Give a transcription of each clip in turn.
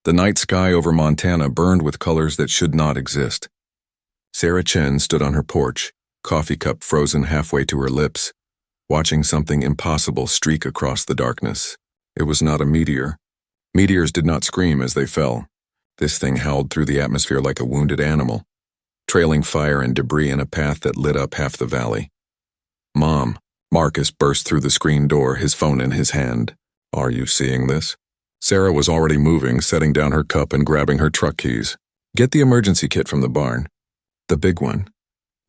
The night sky over Montana burned with colors that should not exist. Sarah Chen stood on her porch, coffee cup frozen halfway to her lips, watching something impossible streak across the darkness. It was not a meteor. Meteors did not scream as they fell. This thing howled through the atmosphere like a wounded animal, trailing fire and debris in a path that lit up half the valley. "Mom," Marcus burst through the screen door, his phone in his hand. "Are you seeing this?" Sarah was already moving, setting down her cup and grabbing her truck keys. "Get the emergency kit from the barn. The big one.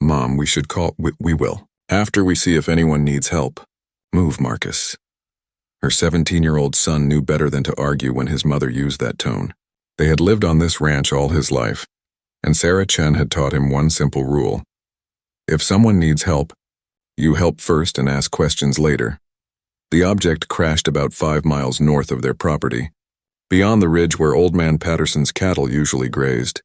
Mom, we should call— We will. After we see if anyone needs help. Move, Marcus." Her 17-year-old son knew better than to argue when his mother used that tone. They had lived on this ranch all his life, and Sarah Chen had taught him one simple rule. If someone needs help, you help first and ask questions later. The object crashed about 5 miles north of their property, beyond the ridge where Old Man Patterson's cattle usually grazed.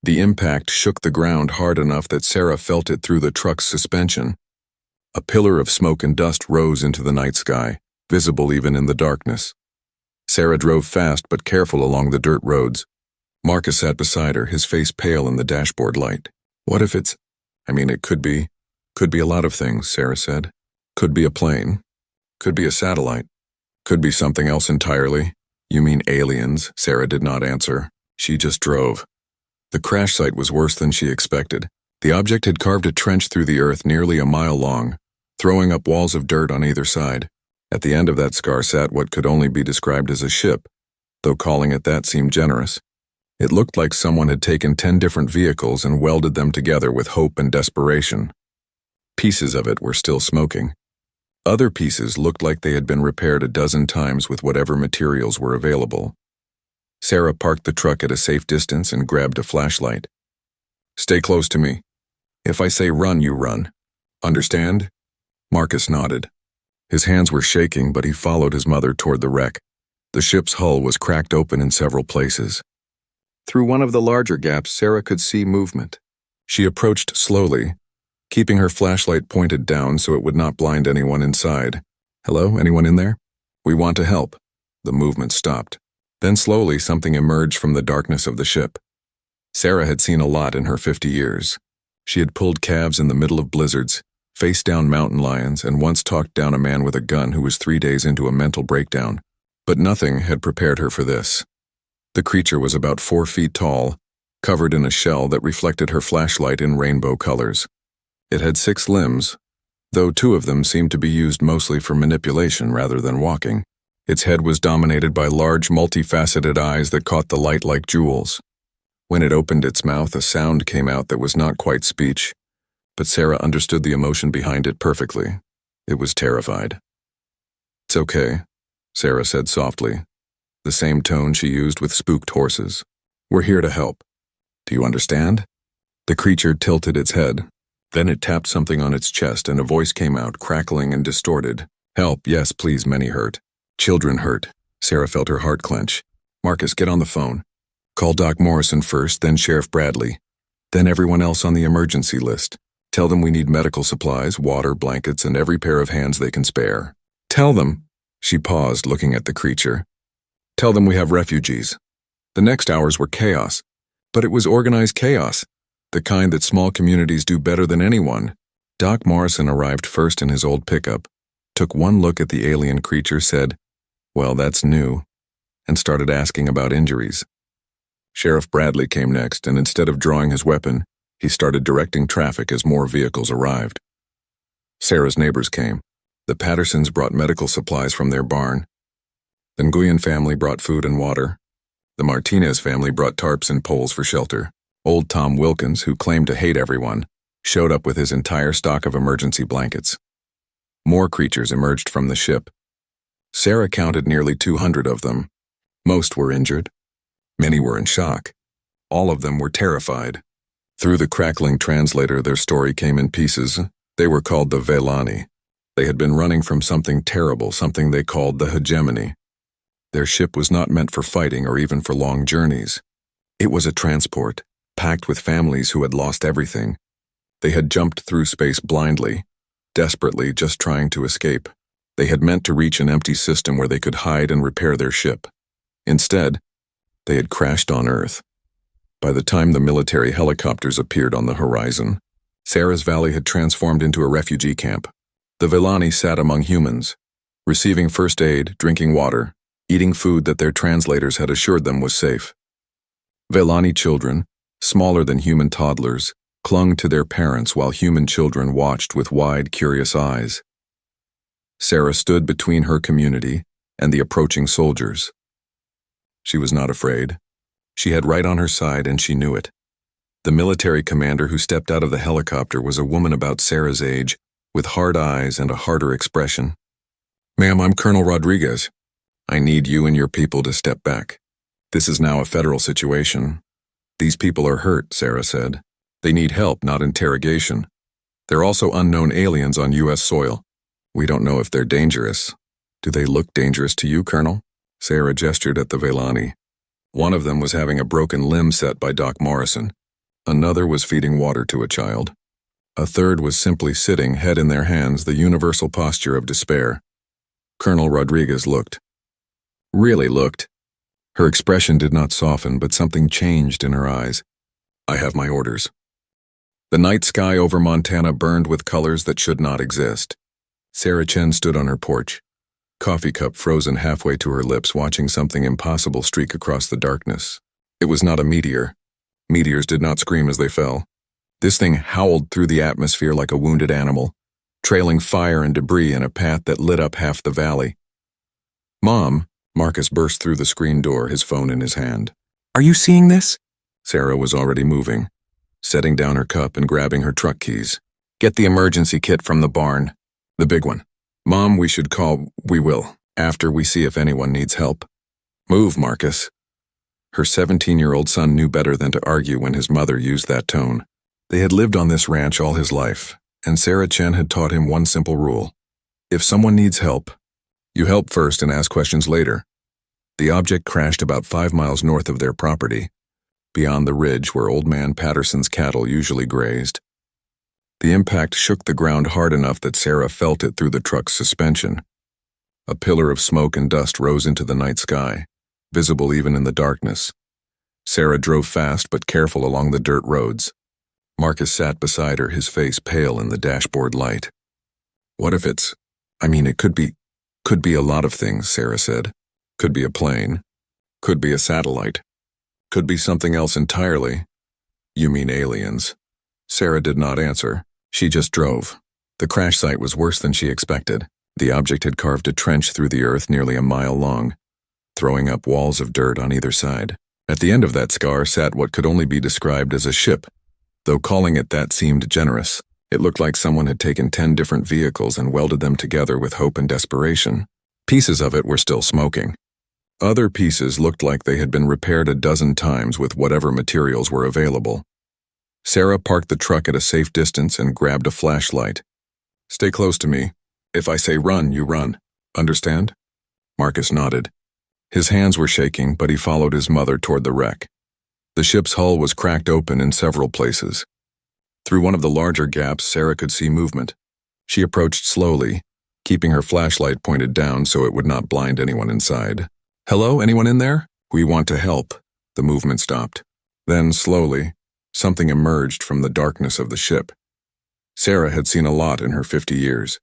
The impact shook the ground hard enough that Sarah felt it through the truck's suspension. A pillar of smoke and dust rose into the night sky, visible even in the darkness. Sarah drove fast but careful along the dirt roads. Marcus sat beside her, his face pale in the dashboard light. "What if it's— it could be. Could be a lot of things," Sarah said. "Could be a plane. Could be a satellite. Could be something else entirely." "You mean aliens?" Sarah did not answer. She just drove. The crash site was worse than she expected. The object had carved a trench through the earth nearly a mile long, throwing up walls of dirt on either side. At the end of that scar sat what could only be described as a ship, though calling it that seemed generous. It looked like someone had taken 10 different vehicles and welded them together with hope and desperation. Pieces of it were still smoking. Other pieces looked like they had been repaired a dozen times with whatever materials were available. Sarah parked the truck at a safe distance and grabbed a flashlight. "Stay close to me. If I say run, you run. Understand?" Marcus nodded. His hands were shaking, but he followed his mother toward the wreck. The ship's hull was cracked open in several places. Through one of the larger gaps, Sarah could see movement. She approached slowly, keeping her flashlight pointed down so it would not blind anyone inside. "Hello, anyone in there? We want to help." The movement stopped. Then slowly something emerged from the darkness of the ship. Sarah had seen a lot in her 50 years. She had pulled calves in the middle of blizzards, faced down mountain lions, and once talked down a man with a gun who was 3 days into a mental breakdown. But nothing had prepared her for this. The creature was about 4 feet tall, covered in a shell that reflected her flashlight in rainbow colors. It had 6 limbs, though 2 of them seemed to be used mostly for manipulation rather than walking. Its head was dominated by large, multifaceted eyes that caught the light like jewels. When it opened its mouth, a sound came out that was not quite speech, but Sarah understood the emotion behind it perfectly. It was terrified. "It's okay," Sarah said softly, the same tone she used with spooked horses. "We're here to help. Do you understand?" The creature tilted its head. Then it tapped something on its chest and a voice came out, crackling and distorted. "Help, yes, please, many hurt. Children hurt." Sarah felt her heart clench. "Marcus, get on the phone. Call Doc Morrison first, then Sheriff Bradley, then everyone else on the emergency list. Tell them we need medical supplies, water, blankets, and every pair of hands they can spare. Tell them—" She paused, looking at the creature. "Tell them we have refugees." The next hours were chaos, but it was organized chaos, the kind that small communities do better than anyone. Doc Morrison arrived first in his old pickup, took one look at the alien creature, said, "Well, that's new," and started asking about injuries. Sheriff Bradley came next, and instead of drawing his weapon, he started directing traffic as more vehicles arrived. Sarah's neighbors came. The Pattersons brought medical supplies from their barn. The Nguyen family brought food and water. The Martinez family brought tarps and poles for shelter. Old Tom Wilkins, who claimed to hate everyone, showed up with his entire stock of emergency blankets. More creatures emerged from the ship. Sarah counted nearly 200 of them. Most were injured. Many were in shock. All of them were terrified. Through the crackling translator, their story came in pieces. They were called the Velani. They had been running from something terrible, something they called the hegemony. Their ship was not meant for fighting or even for long journeys. It was a transport, packed with families who had lost everything. They had jumped through space blindly, desperately just trying to escape. They had meant to reach an empty system where they could hide and repair their ship. Instead, They had crashed on Earth. By the time the military helicopters appeared on the horizon, Sarah's valley had transformed into a refugee camp. The Villani sat among humans, receiving first aid, drinking water, eating food that their translators had assured them was safe. Villani children, smaller than human toddlers, clung to their parents while human children watched with wide, curious eyes. Sarah stood between her community and the approaching soldiers. She was not afraid. She had right on her side, and she knew it. The military commander who stepped out of the helicopter was a woman about Sarah's age, with hard eyes and a harder expression. "Ma'am, I'm Colonel Rodriguez. I need you and your people to step back. This is now a federal situation. These people are hurt," Sarah said. "They need help, not interrogation. They're also unknown aliens on U.S. soil. We don't know if they're dangerous. Do they look dangerous to you, Colonel?" Sarah gestured at the Villani. One of them was having a broken limb set by Doc Morrison. Another was feeding water to a child. A third was simply sitting, head in their hands, the universal posture of despair. Colonel Rodriguez looked. Really looked. Her expression did not soften, but something changed in her eyes. "I have my orders." The night sky over Montana burned with colors that should not exist. Sarah Chen stood on her porch, coffee cup frozen halfway to her lips, watching something impossible streak across the darkness. It was not a meteor. Meteors did not scream as they fell. This thing howled through the atmosphere like a wounded animal, trailing fire and debris in a path that lit up half the valley. "Mom," Marcus burst through the screen door, his phone in his hand. "Are you seeing this?" Sarah was already moving, setting down her cup and grabbing her truck keys. "Get the emergency kit from the barn. The big one. Mom, we will, after we see if anyone needs help." "Move, Marcus." Her 17-year-old son knew better than to argue when his mother used that tone. They had lived on this ranch all his life, and Sarah Chen had taught him one simple rule. If someone needs help, you help first and ask questions later. The object crashed about 5 miles north of their property, beyond the ridge where Old Man Patterson's cattle usually grazed. The impact shook the ground hard enough that Sarah felt it through the truck's suspension. A pillar of smoke and dust rose into the night sky, visible even in the darkness. Sarah drove fast but careful along the dirt roads. Marcus sat beside her, his face pale in the dashboard light. "What if it could be a lot of things," Sarah said. "Could be a plane. Could be a satellite. Could be something else entirely." "You mean aliens?" Sarah did not answer. She just drove. The crash site was worse than she expected. The object had carved a trench through the earth nearly a mile long, throwing up walls of dirt on either side. At the end of that scar sat what could only be described as a ship, though calling it that seemed generous. It looked like someone had taken 10 different vehicles and welded them together with hope and desperation. Pieces of it were still smoking. Other pieces looked like they had been repaired a dozen times with whatever materials were available. Sarah parked the truck at a safe distance and grabbed a flashlight. "Stay close to me. If I say run, you run. Understand?" Marcus nodded. His hands were shaking, but he followed his mother toward the wreck. The ship's hull was cracked open in several places. Through one of the larger gaps, Sarah could see movement. She approached slowly, keeping her flashlight pointed down so it would not blind anyone inside. "Hello, anyone in there? We want to help." The movement stopped. Then, slowly, something emerged from the darkness of the ship. Sarah had seen a lot in her 50 years.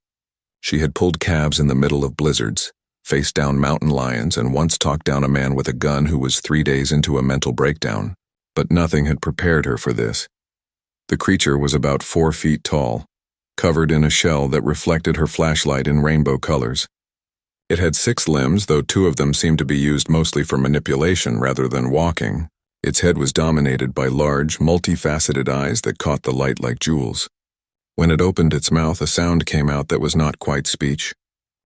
She had pulled cabs in the middle of blizzards, faced down mountain lions, and once talked down a man with a gun who was 3 days into a mental breakdown. But nothing had prepared her for this. The creature was about 4 feet tall, covered in a shell that reflected her flashlight in rainbow colors. It had 6 limbs, though 2 of them seemed to be used mostly for manipulation rather than walking. Its head was dominated by large, multifaceted eyes that caught the light like jewels. When it opened its mouth, a sound came out that was not quite speech.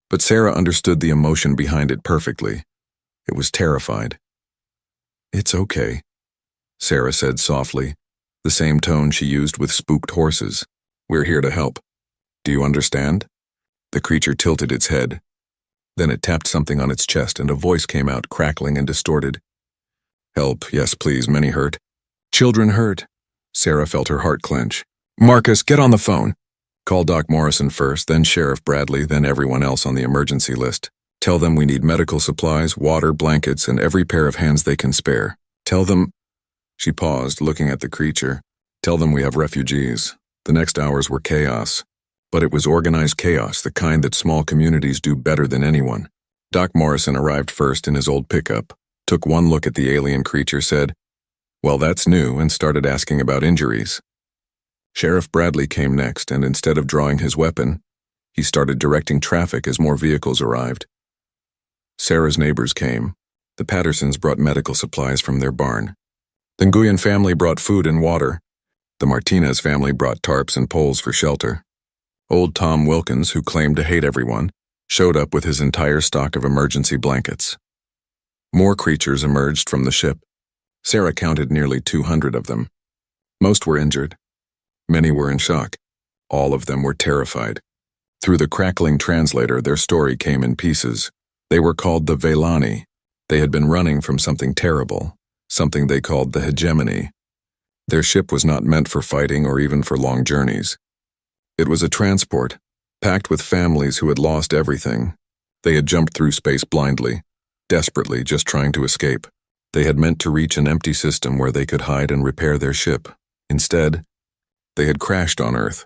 But Sarah understood the emotion behind it perfectly. It was terrified. "It's okay," Sarah said softly, the same tone she used with spooked horses. "We're here to help. Do you understand?" The creature tilted its head. Then it tapped something on its chest and a voice came out, crackling and distorted. "Help, yes please, many hurt. Children hurt." Sarah felt her heart clench. "Marcus, get on the phone. Call Doc Morrison first, then Sheriff Bradley, then everyone else on the emergency list. Tell them we need medical supplies, water, blankets, and every pair of hands they can spare. Tell them—" She paused, looking at the creature. "Tell them we have refugees." The next hours were chaos. But it was organized chaos, the kind that small communities do better than anyone. Doc Morrison arrived first in his old pickup, took one look at the alien creature, said, "Well, that's new," and started asking about injuries. Sheriff Bradley came next, and instead of drawing his weapon, he started directing traffic as more vehicles arrived. Sarah's neighbors came. The Pattersons brought medical supplies from their barn. The Nguyen family brought food and water. The Martinez family brought tarps and poles for shelter. Old Tom Wilkins, who claimed to hate everyone, showed up with his entire stock of emergency blankets. More creatures emerged from the ship. Sarah counted nearly 200 of them. Most were injured. Many were in shock. All of them were terrified. Through the crackling translator, their story came in pieces. They were called the Velani. They had been running from something terrible, something they called the hegemony. Their ship was not meant for fighting or even for long journeys. It was a transport, packed with families who had lost everything. They had jumped through space blindly, desperately just trying to escape. They had meant to reach an empty system where they could hide and repair their ship. Instead, they had crashed on Earth.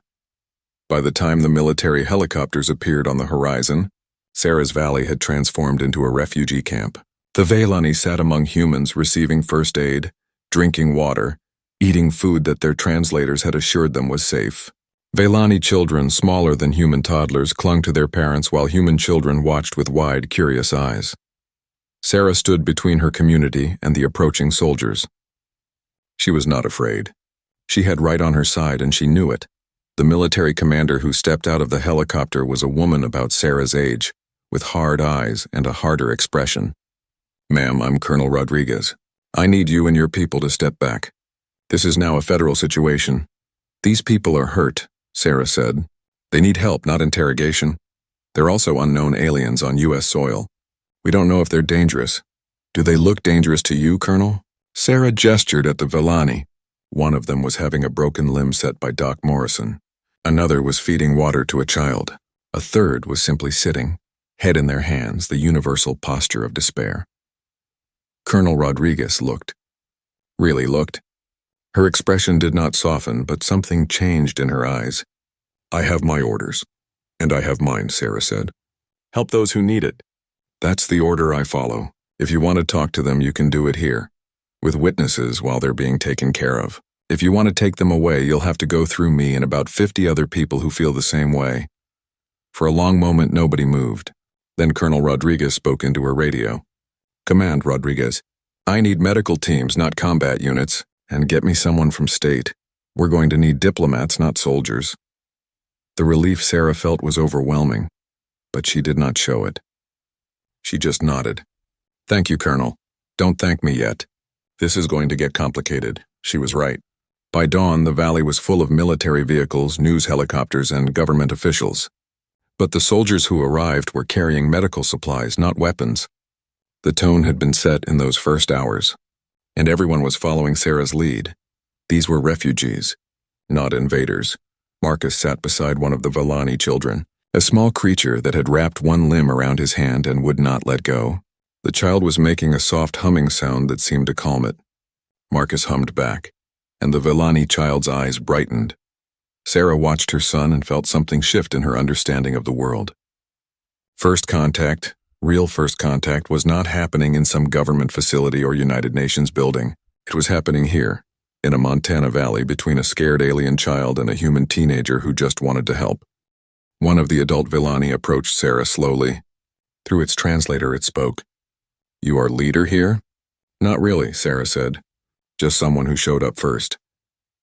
By the time the military helicopters appeared on the horizon, Sarah's valley had transformed into a refugee camp. The Velani sat among humans receiving first aid, drinking water, eating food that their translators had assured them was safe. Velani children, smaller than human toddlers, clung to their parents while human children watched with wide, curious eyes. Sarah stood between her community and the approaching soldiers. She was not afraid. She had right on her side, and she knew it. The military commander who stepped out of the helicopter was a woman about Sarah's age, with hard eyes and a harder expression. "Ma'am, I'm Colonel Rodriguez. I need you and your people to step back. This is now a federal situation. These people are hurt," Sarah said. "They need help, not interrogation. They're also unknown aliens on U.S. soil. We don't know if they're dangerous. Do they look dangerous to you, Colonel?" Sarah gestured at the Velani. One of them was having a broken limb set by Doc Morrison. Another was feeding water to a child. A third was simply sitting, head in their hands, the universal posture of despair. Colonel Rodriguez looked. Really looked. Her expression did not soften, but something changed in her eyes. "I have my orders, and I have mine," Sarah said. "Help those who need it. That's the order I follow. If you want to talk to them, you can do it here, with witnesses while they're being taken care of. If you want to take them away, you'll have to go through me and about 50 other people who feel the same way." For a long moment, nobody moved. Then Colonel Rodriguez spoke into her radio. "Command, Rodriguez. I need medical teams, not combat units, and get me someone from state. We're going to need diplomats, not soldiers." The relief Sarah felt was overwhelming, but she did not show it. She just nodded. "Thank you, Colonel. Don't thank me yet. This is going to get complicated." She was right. By dawn, the valley was full of military vehicles, news helicopters, and government officials. But the soldiers who arrived were carrying medical supplies, not weapons. The tone had been set in those first hours, and everyone was following Sarah's lead. These were refugees, not invaders. Marcus sat beside one of the Velani children, a small creature that had wrapped one limb around his hand and would not let go. The child was making a soft humming sound that seemed to calm it. Marcus hummed back, and the Velani child's eyes brightened. Sarah watched her son and felt something shift in her understanding of the world. First contact, real first contact, was not happening in some government facility or United Nations building. It was happening here, in a Montana valley between a scared alien child and a human teenager who just wanted to help. One of the adult Velani approached Sarah slowly. Through its translator it spoke. "You are leader here?" "Not really," Sarah said. "Just someone who showed up first."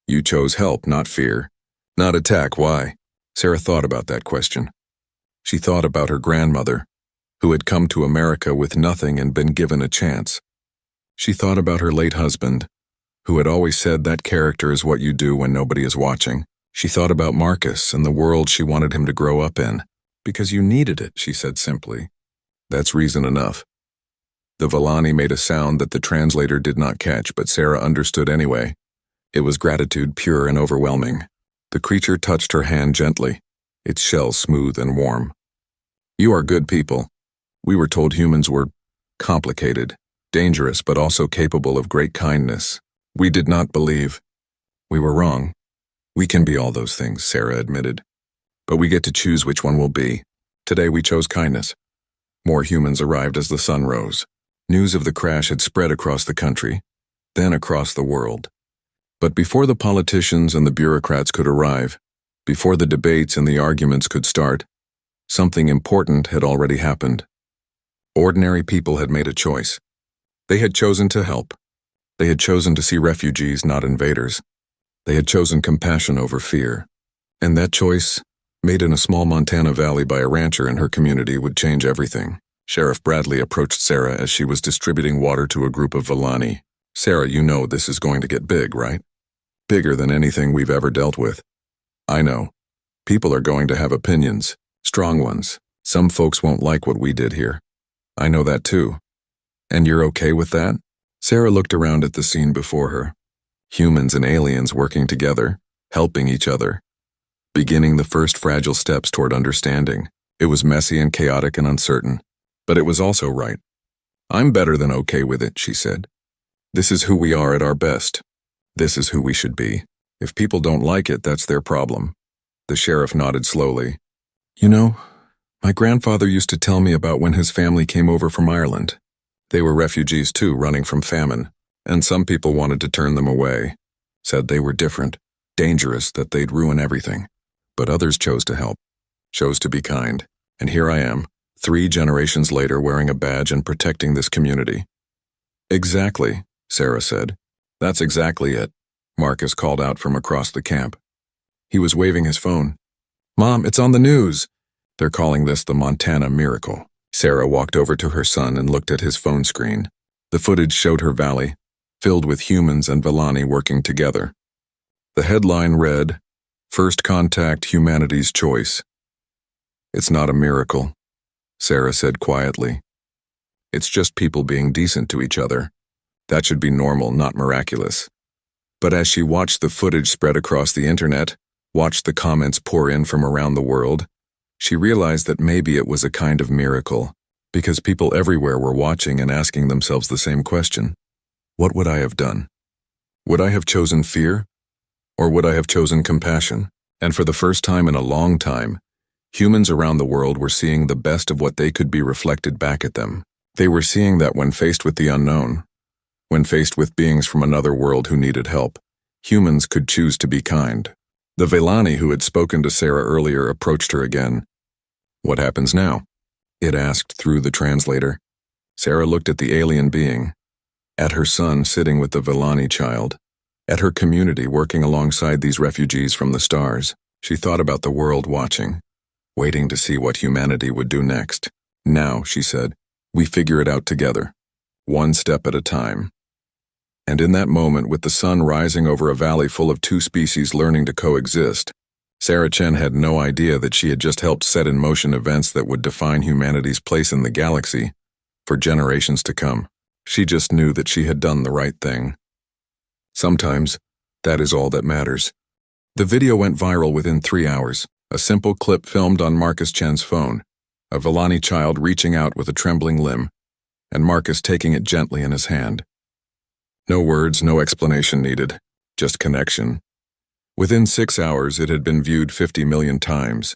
"You chose help, not fear. Not attack, why?" Sarah thought about that question. She thought about her grandmother, who had come to America with nothing and been given a chance. She thought about her late husband, who had always said that character is what you do when nobody is watching. She thought about Marcus and the world she wanted him to grow up in. "Because you needed it," she said simply. "That's reason enough." The Velani made a sound that the translator did not catch, but Sarah understood anyway. It was gratitude, pure and overwhelming. The creature touched her hand gently, its shell smooth and warm. "You are good people. We were told humans were complicated, dangerous, but also capable of great kindness. We did not believe. We were wrong. We can be all those things, Sarah admitted. But we get to choose which one we'll be. Today we chose kindness. More humans arrived as the sun rose. News of the crash had spread across the country, then across the world. But before the politicians and the bureaucrats could arrive, before the debates and the arguments could start, something important had already happened. Ordinary people had made a choice. They had chosen to help. They had chosen to see refugees, not invaders. They had chosen compassion over fear. And that choice, made in a small Montana valley by a rancher in her community, would change everything. Sheriff Bradley approached Sarah as she was distributing water to a group of Villani. Sarah, you know this is going to get big, right? Bigger than anything we've ever dealt with. I know. People are going to have opinions, strong ones. Some folks won't like what we did here. I know that too. And you're okay with that? Sarah looked around at the scene before her. Humans and aliens working together, helping each other, beginning the first fragile steps toward understanding. It was messy and chaotic and uncertain, but it was also right. I'm better than okay with it, she said. This is who we are at our best. This is who we should be. If people don't like it, that's their problem. The sheriff nodded slowly. You know, my grandfather used to tell me about when his family came over from Ireland. They were refugees too, running from famine, and some people wanted to turn them away, said they were different, dangerous, that they'd ruin everything. But others chose to help, chose to be kind, and here I am, 3 generations later, wearing a badge and protecting this community. Exactly, Sarah said. That's exactly it, Marcus called out from across the camp. He was waving his phone. Mom, it's on the news. They're calling this the Montana Miracle. Sarah walked over to her son and looked at his phone screen. The footage showed her valley, filled with humans and Villani working together. The headline read, First Contact, Humanity's Choice. It's not a miracle, Sarah said quietly. It's just people being decent to each other. That should be normal, not miraculous. But as she watched the footage spread across the internet, watched the comments pour in from around the world, she realized that maybe it was a kind of miracle, because people everywhere were watching and asking themselves the same question. What would I have done? Would I have chosen fear? Or would I have chosen compassion? And for the first time in a long time, humans around the world were seeing the best of what they could be reflected back at them. They were seeing that when faced with the unknown, when faced with beings from another world who needed help, humans could choose to be kind. The Villani who had spoken to Sarah earlier approached her again. What happens now? It asked through the translator. Sarah looked at the alien being, at her son sitting with the Villani child, at her community working alongside these refugees from the stars. She thought about the world watching, waiting to see what humanity would do next. Now, she said, we figure it out together, one step at a time. And in that moment, with the sun rising over a valley full of 2 species learning to coexist, Sarah Chen had no idea that she had just helped set in motion events that would define humanity's place in the galaxy for generations to come. She just knew that she had done the right thing. Sometimes, that is all that matters. The video went viral within 3 hours, a simple clip filmed on Marcus Chen's phone, a Villani child reaching out with a trembling limb, and Marcus taking it gently in his hand. No words, no explanation needed, just connection. Within 6 hours, it had been viewed 50 million times.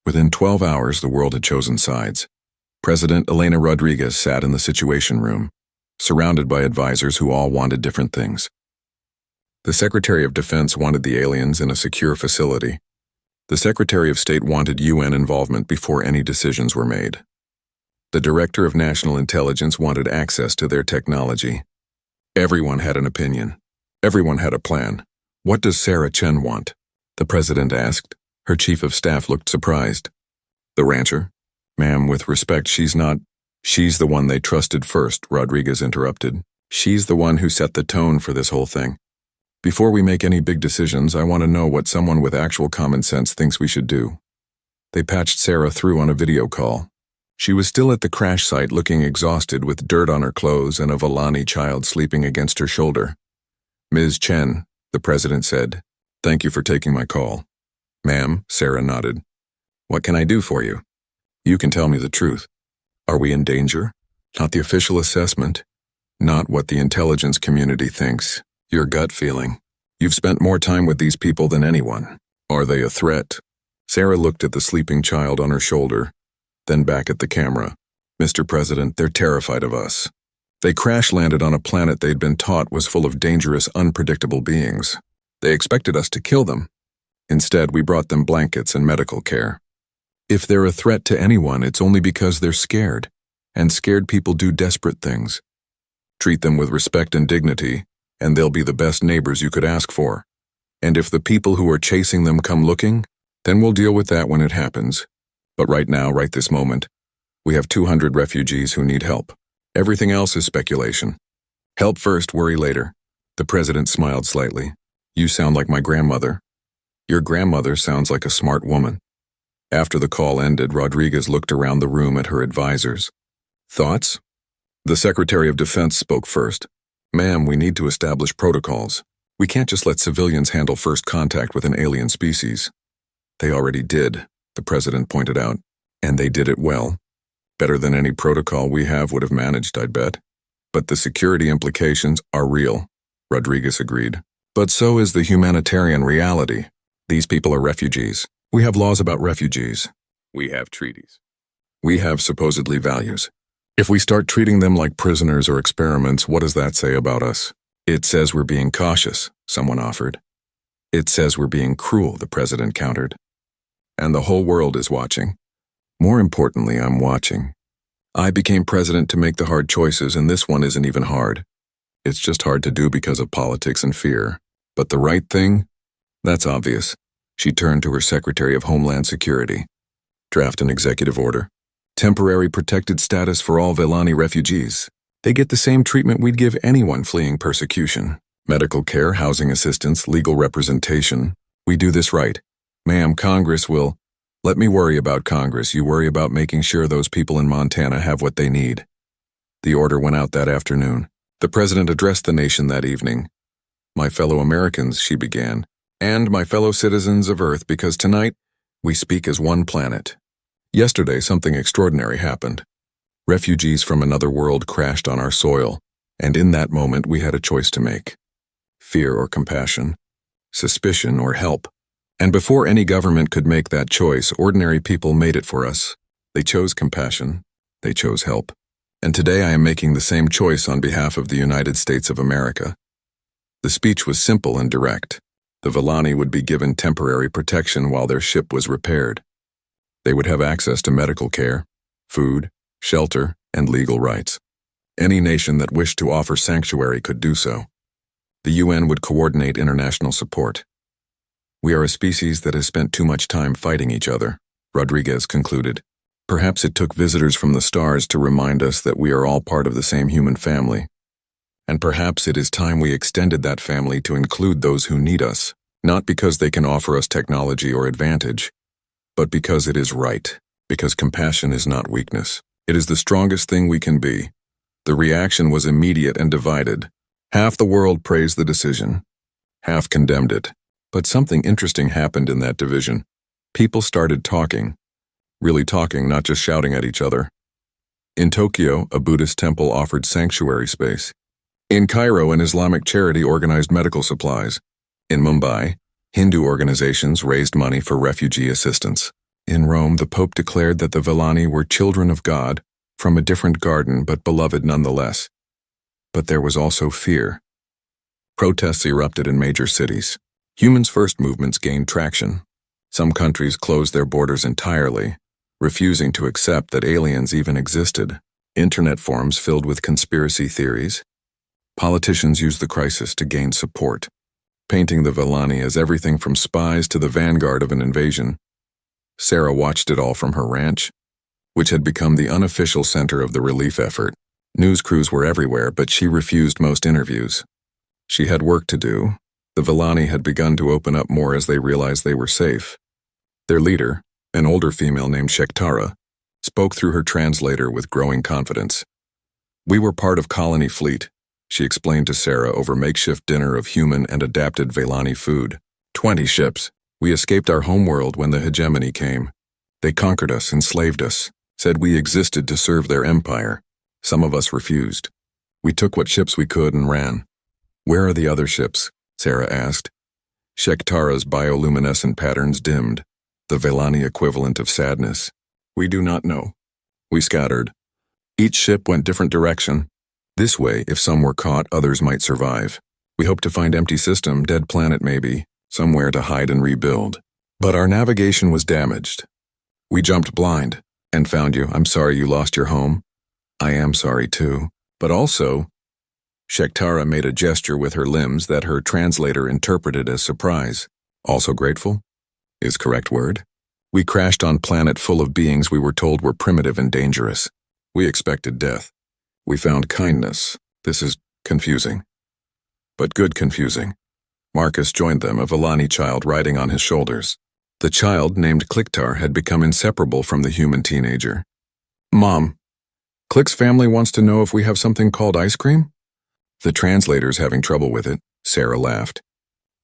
Within 12 hours, the world had chosen sides. President Elena Rodriguez sat in the Situation Room, surrounded by advisors who all wanted different things. The Secretary of Defense wanted the aliens in a secure facility. The Secretary of State wanted UN involvement before any decisions were made. The Director of National Intelligence wanted access to their technology. Everyone had an opinion. Everyone had a plan. What does Sarah Chen want? The president asked. Her chief of staff looked surprised. The rancher? Ma'am, with respect, she's the one they trusted first, Rodriguez interrupted. She's the one who set the tone for this whole thing. Before we make any big decisions, I want to know what someone with actual common sense thinks we should do. They patched Sarah through on a video call. She was still at the crash site, looking exhausted, with dirt on her clothes and a Villani child sleeping against her shoulder. Ms. Chen, the president said, thank you for taking my call. Ma'am, Sarah nodded. What can I do for you? You can tell me the truth. Are we in danger? Not the official assessment. Not what the intelligence community thinks. Your gut feeling. You've spent more time with these people than anyone. Are they a threat? Sarah looked at the sleeping child on her shoulder, then back at the camera. Mr. President, they're terrified of us. They crash-landed on a planet they'd been taught was full of dangerous, unpredictable beings. They expected us to kill them. Instead, we brought them blankets and medical care. If they're a threat to anyone, it's only because they're scared, and scared people do desperate things. Treat them with respect and dignity, and they'll be the best neighbors you could ask for. And if the people who are chasing them come looking, then we'll deal with that when it happens. But right now, right this moment, we have 200 refugees who need help. Everything else is speculation. Help first, worry later. The president smiled slightly. You sound like my grandmother. Your grandmother sounds like a smart woman. After the call ended, Rodriguez looked around the room at her advisors. Thoughts? The Secretary of Defense spoke first. Ma'am, we need to establish protocols. We can't just let civilians handle first contact with an alien species. They already did, the president pointed out, and they did it well. Better than any protocol we have would have managed, I'd bet. But the security implications are real, Rodriguez agreed. But so is the humanitarian reality. These people are refugees. We have laws about refugees. We have treaties. We have supposedly values. If we start treating them like prisoners or experiments, what does that say about us? It says we're being cautious, someone offered. It says we're being cruel, the president countered. And the whole world is watching. More importantly, I'm watching. I became president to make the hard choices, and this one isn't even hard. It's just hard to do because of politics and fear. But the right thing? That's obvious. She turned to her Secretary of Homeland Security. Draft an executive order. Temporary protected status for all Vellani refugees. They get the same treatment we'd give anyone fleeing persecution. Medical care, housing assistance, legal representation. We do this right. Ma'am, Congress will... Let me worry about Congress. You worry about making sure those people in Montana have what they need. The order went out that afternoon. The president addressed the nation that evening. My fellow Americans, she began, and my fellow citizens of Earth, because tonight we speak as one planet. Yesterday, something extraordinary happened. Refugees from another world crashed on our soil, and in that moment we had a choice to make. Fear or compassion, suspicion or help. And before any government could make that choice, ordinary people made it for us. They chose compassion. They chose help. And today I am making the same choice on behalf of the United States of America. The speech was simple and direct. The Vellani would be given temporary protection while their ship was repaired. They would have access to medical care, food, shelter, and legal rights. Any nation that wished to offer sanctuary could do so. The UN would coordinate international support. We are a species that has spent too much time fighting each other, Rodriguez concluded. Perhaps it took visitors from the stars to remind us that we are all part of the same human family. And perhaps it is time we extended that family to include those who need us, not because they can offer us technology or advantage, but because it is right, because compassion is not weakness. It is the strongest thing we can be. The reaction was immediate and divided. Half the world praised the decision. Half condemned it. But something interesting happened in that division. People started talking. Really talking, not just shouting at each other. In Tokyo, a Buddhist temple offered sanctuary space. In Cairo, an Islamic charity organized medical supplies. In Mumbai, Hindu organizations raised money for refugee assistance. In Rome, the Pope declared that the Vellani were children of God, from a different garden but beloved nonetheless. But there was also fear. Protests erupted in major cities. Humans First movements gained traction. Some countries closed their borders entirely, refusing to accept that aliens even existed. Internet forums filled with conspiracy theories. Politicians used the crisis to gain support, painting the Vellani as everything from spies to the vanguard of an invasion. Sarah watched it all from her ranch, which had become the unofficial center of the relief effort. News crews were everywhere, but she refused most interviews. She had work to do. The Vellani had begun to open up more as they realized they were safe. Their leader, an older female named Shektara, spoke through her translator with growing confidence. We were part of Colony Fleet, she explained to Sarah over makeshift dinner of human and adapted Vellani food. 20 ships. We escaped our homeworld when the hegemony came. They conquered us, enslaved us, said we existed to serve their empire. Some of us refused. We took what ships we could and ran. Where are the other ships? Sarah asked. Shektara's bioluminescent patterns dimmed, the Velani equivalent of sadness. We do not know. We scattered. Each ship went different direction. This way, if some were caught, others might survive. We hope to find empty system, dead planet maybe, somewhere to hide and rebuild. But our navigation was damaged. We jumped blind and found you. I'm sorry you lost your home. I am sorry too. But also, Shektara made a gesture with her limbs that her translator interpreted as surprise. Also grateful? Is correct word? We crashed on planet full of beings we were told were primitive and dangerous. We expected death. We found kindness. This is confusing. But good confusing. Marcus joined them, a Velani child riding on his shoulders. The child, named Kliktar, had become inseparable from the human teenager. Mom, Klik's family wants to know if we have something called ice cream? The translator's having trouble with it, Sarah laughed.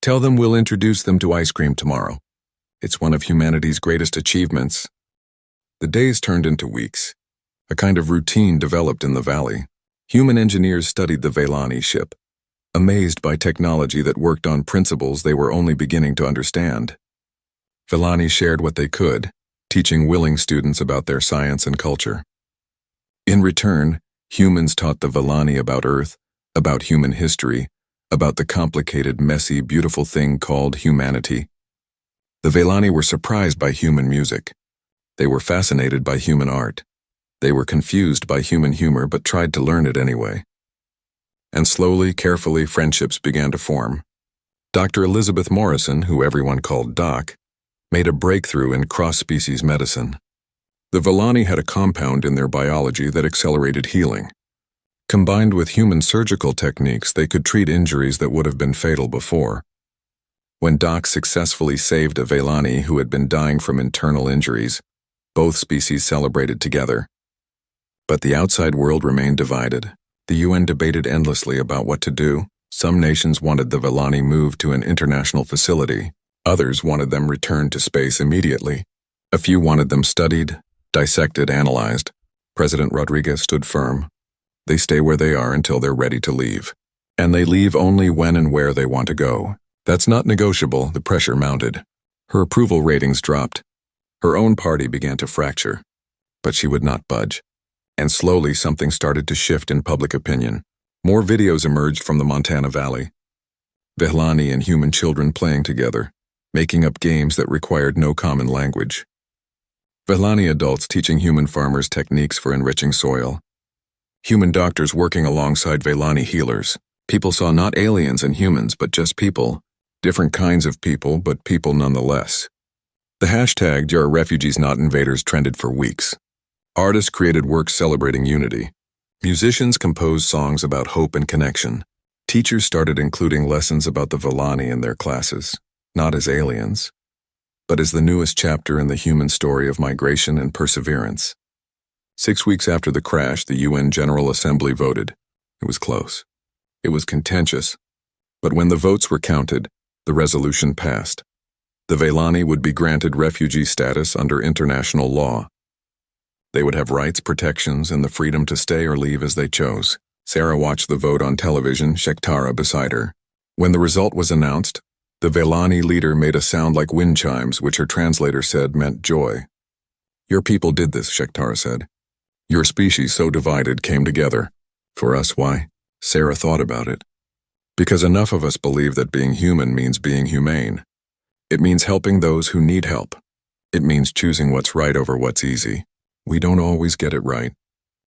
Tell them we'll introduce them to ice cream tomorrow. It's one of humanity's greatest achievements. The days turned into weeks. A kind of routine developed in the valley. Human engineers studied the Velani ship, amazed by technology that worked on principles they were only beginning to understand. Velani shared what they could, teaching willing students about their science and culture. In return, humans taught the Velani about Earth, about human history, about the complicated, messy, beautiful thing called humanity. The Velani were surprised by human music. They were fascinated by human art. They were confused by human humor but tried to learn it anyway. And slowly, carefully, friendships began to form. Dr. Elizabeth Morrison, who everyone called Doc, made a breakthrough in cross-species medicine. The Velani had a compound in their biology that accelerated healing. Combined with human surgical techniques, they could treat injuries that would have been fatal before. When Doc successfully saved a Velani who had been dying from internal injuries, both species celebrated together. But the outside world remained divided. The UN debated endlessly about what to do. Some nations wanted the Velani moved to an international facility. Others wanted them returned to space immediately. A few wanted them studied, dissected, analyzed. President Rodriguez stood firm. They stay where they are until they're ready to leave. And they leave only when and where they want to go. That's not negotiable, the pressure mounted. Her approval ratings dropped. Her own party began to fracture. But she would not budge. And slowly something started to shift in public opinion. More videos emerged from the Montana Valley. Velani and human children playing together, making up games that required no common language. Velani adults teaching human farmers techniques for enriching soil. Human doctors working alongside Velani healers. People saw not aliens and humans, but just people. Different kinds of people, but people nonetheless. The hashtag "You're refugees, not invaders" trended for weeks. Artists created works celebrating unity. Musicians composed songs about hope and connection. Teachers started including lessons about the Velani in their classes, not as aliens, but as the newest chapter in the human story of migration and perseverance. 6 weeks after the crash, the UN General Assembly voted. It was close. It was contentious. But when the votes were counted, the resolution passed. The Velani would be granted refugee status under international law. They would have rights, protections, and the freedom to stay or leave as they chose. Sarah watched the vote on television, Shektara beside her. When the result was announced, the Velani leader made a sound like wind chimes, which her translator said meant joy. Your people did this, Shektara said. Your species so divided came together. For us, why? Sarah thought about it. Because enough of us believe that being human means being humane. It means helping those who need help. It means choosing what's right over what's easy. We don't always get it right.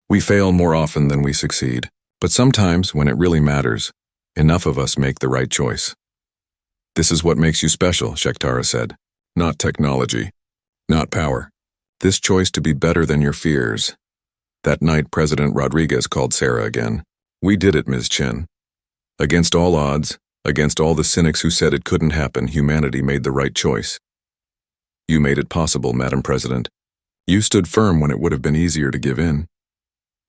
We fail more often than we succeed. But sometimes, when it really matters, enough of us make the right choice. This is what makes you special, Shektara said. Not technology. Not power. This choice to be better than your fears. That night, President Rodriguez called Sarah again. We did it, Ms. Chen. Against all odds, against all the cynics who said it couldn't happen, humanity made the right choice. You made it possible, Madam President. You stood firm when it would have been easier to give in.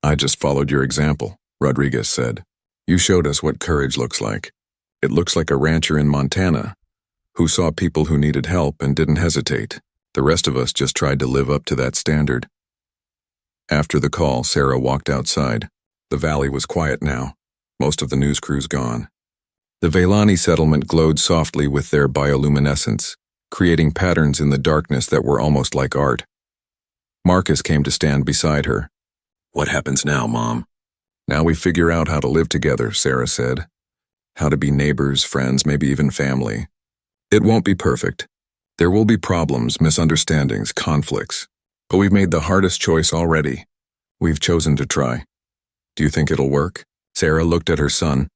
I just followed your example, Rodriguez said. You showed us what courage looks like. It looks like a rancher in Montana who saw people who needed help and didn't hesitate. The rest of us just tried to live up to that standard. After the call, Sarah walked outside. The valley was quiet now, most of the news crews gone. The Vailani settlement glowed softly with their bioluminescence, creating patterns in the darkness that were almost like art. Marcus came to stand beside her. "What happens now, Mom?" "Now we figure out how to live together," Sarah said. "How to be neighbors, friends, maybe even family. It won't be perfect. There will be problems, misunderstandings, conflicts. But we've made the hardest choice already. We've chosen to try. Do you think it'll work?" Sarah looked at her son,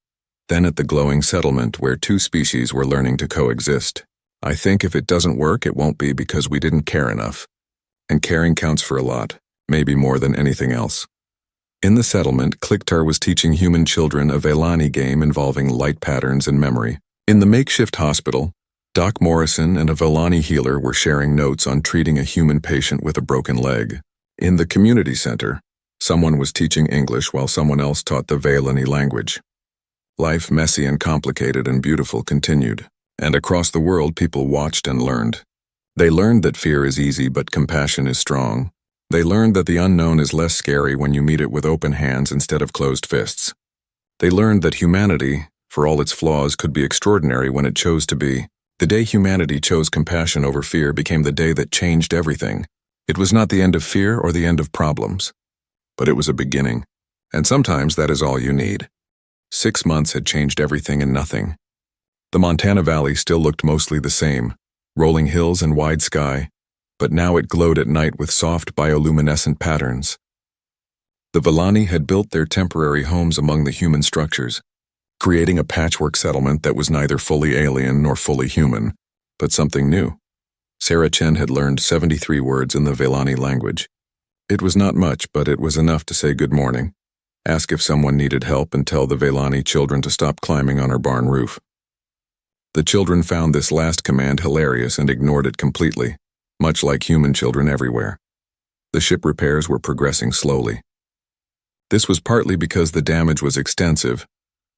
then at the glowing settlement where two species were learning to coexist. "I think if it doesn't work, it won't be because we didn't care enough. And caring counts for a lot, maybe more than anything else." In the settlement, Kliktar was teaching human children a Vailani game involving light patterns and memory. In the makeshift hospital, Doc Morrison and a Vailani healer were sharing notes on treating a human patient with a broken leg. In the community center, someone was teaching English while someone else taught the Vailani language. Life, messy and complicated and beautiful, continued. And across the world, people watched and learned. They learned that fear is easy but compassion is strong. They learned that the unknown is less scary when you meet it with open hands instead of closed fists. They learned that humanity, for all its flaws, could be extraordinary when it chose to be. The day humanity chose compassion over fear became the day that changed everything. It was not the end of fear or the end of problems, but it was a beginning. And sometimes that is all you need. 6 months had changed everything and nothing. The Montana Valley still looked mostly the same, rolling hills and wide sky, but now it glowed at night with soft bioluminescent patterns. The Vailani had built their temporary homes among the human structures, creating a patchwork settlement that was neither fully alien nor fully human, but something new. Sarah Chen had learned 73 words in the Vailani language. It was not much, but it was enough to say good morning, ask if someone needed help, and tell the Vailani children to stop climbing on our barn roof. The children found this last command hilarious and ignored it completely, much like human children everywhere. The ship repairs were progressing slowly. This was partly because the damage was extensive,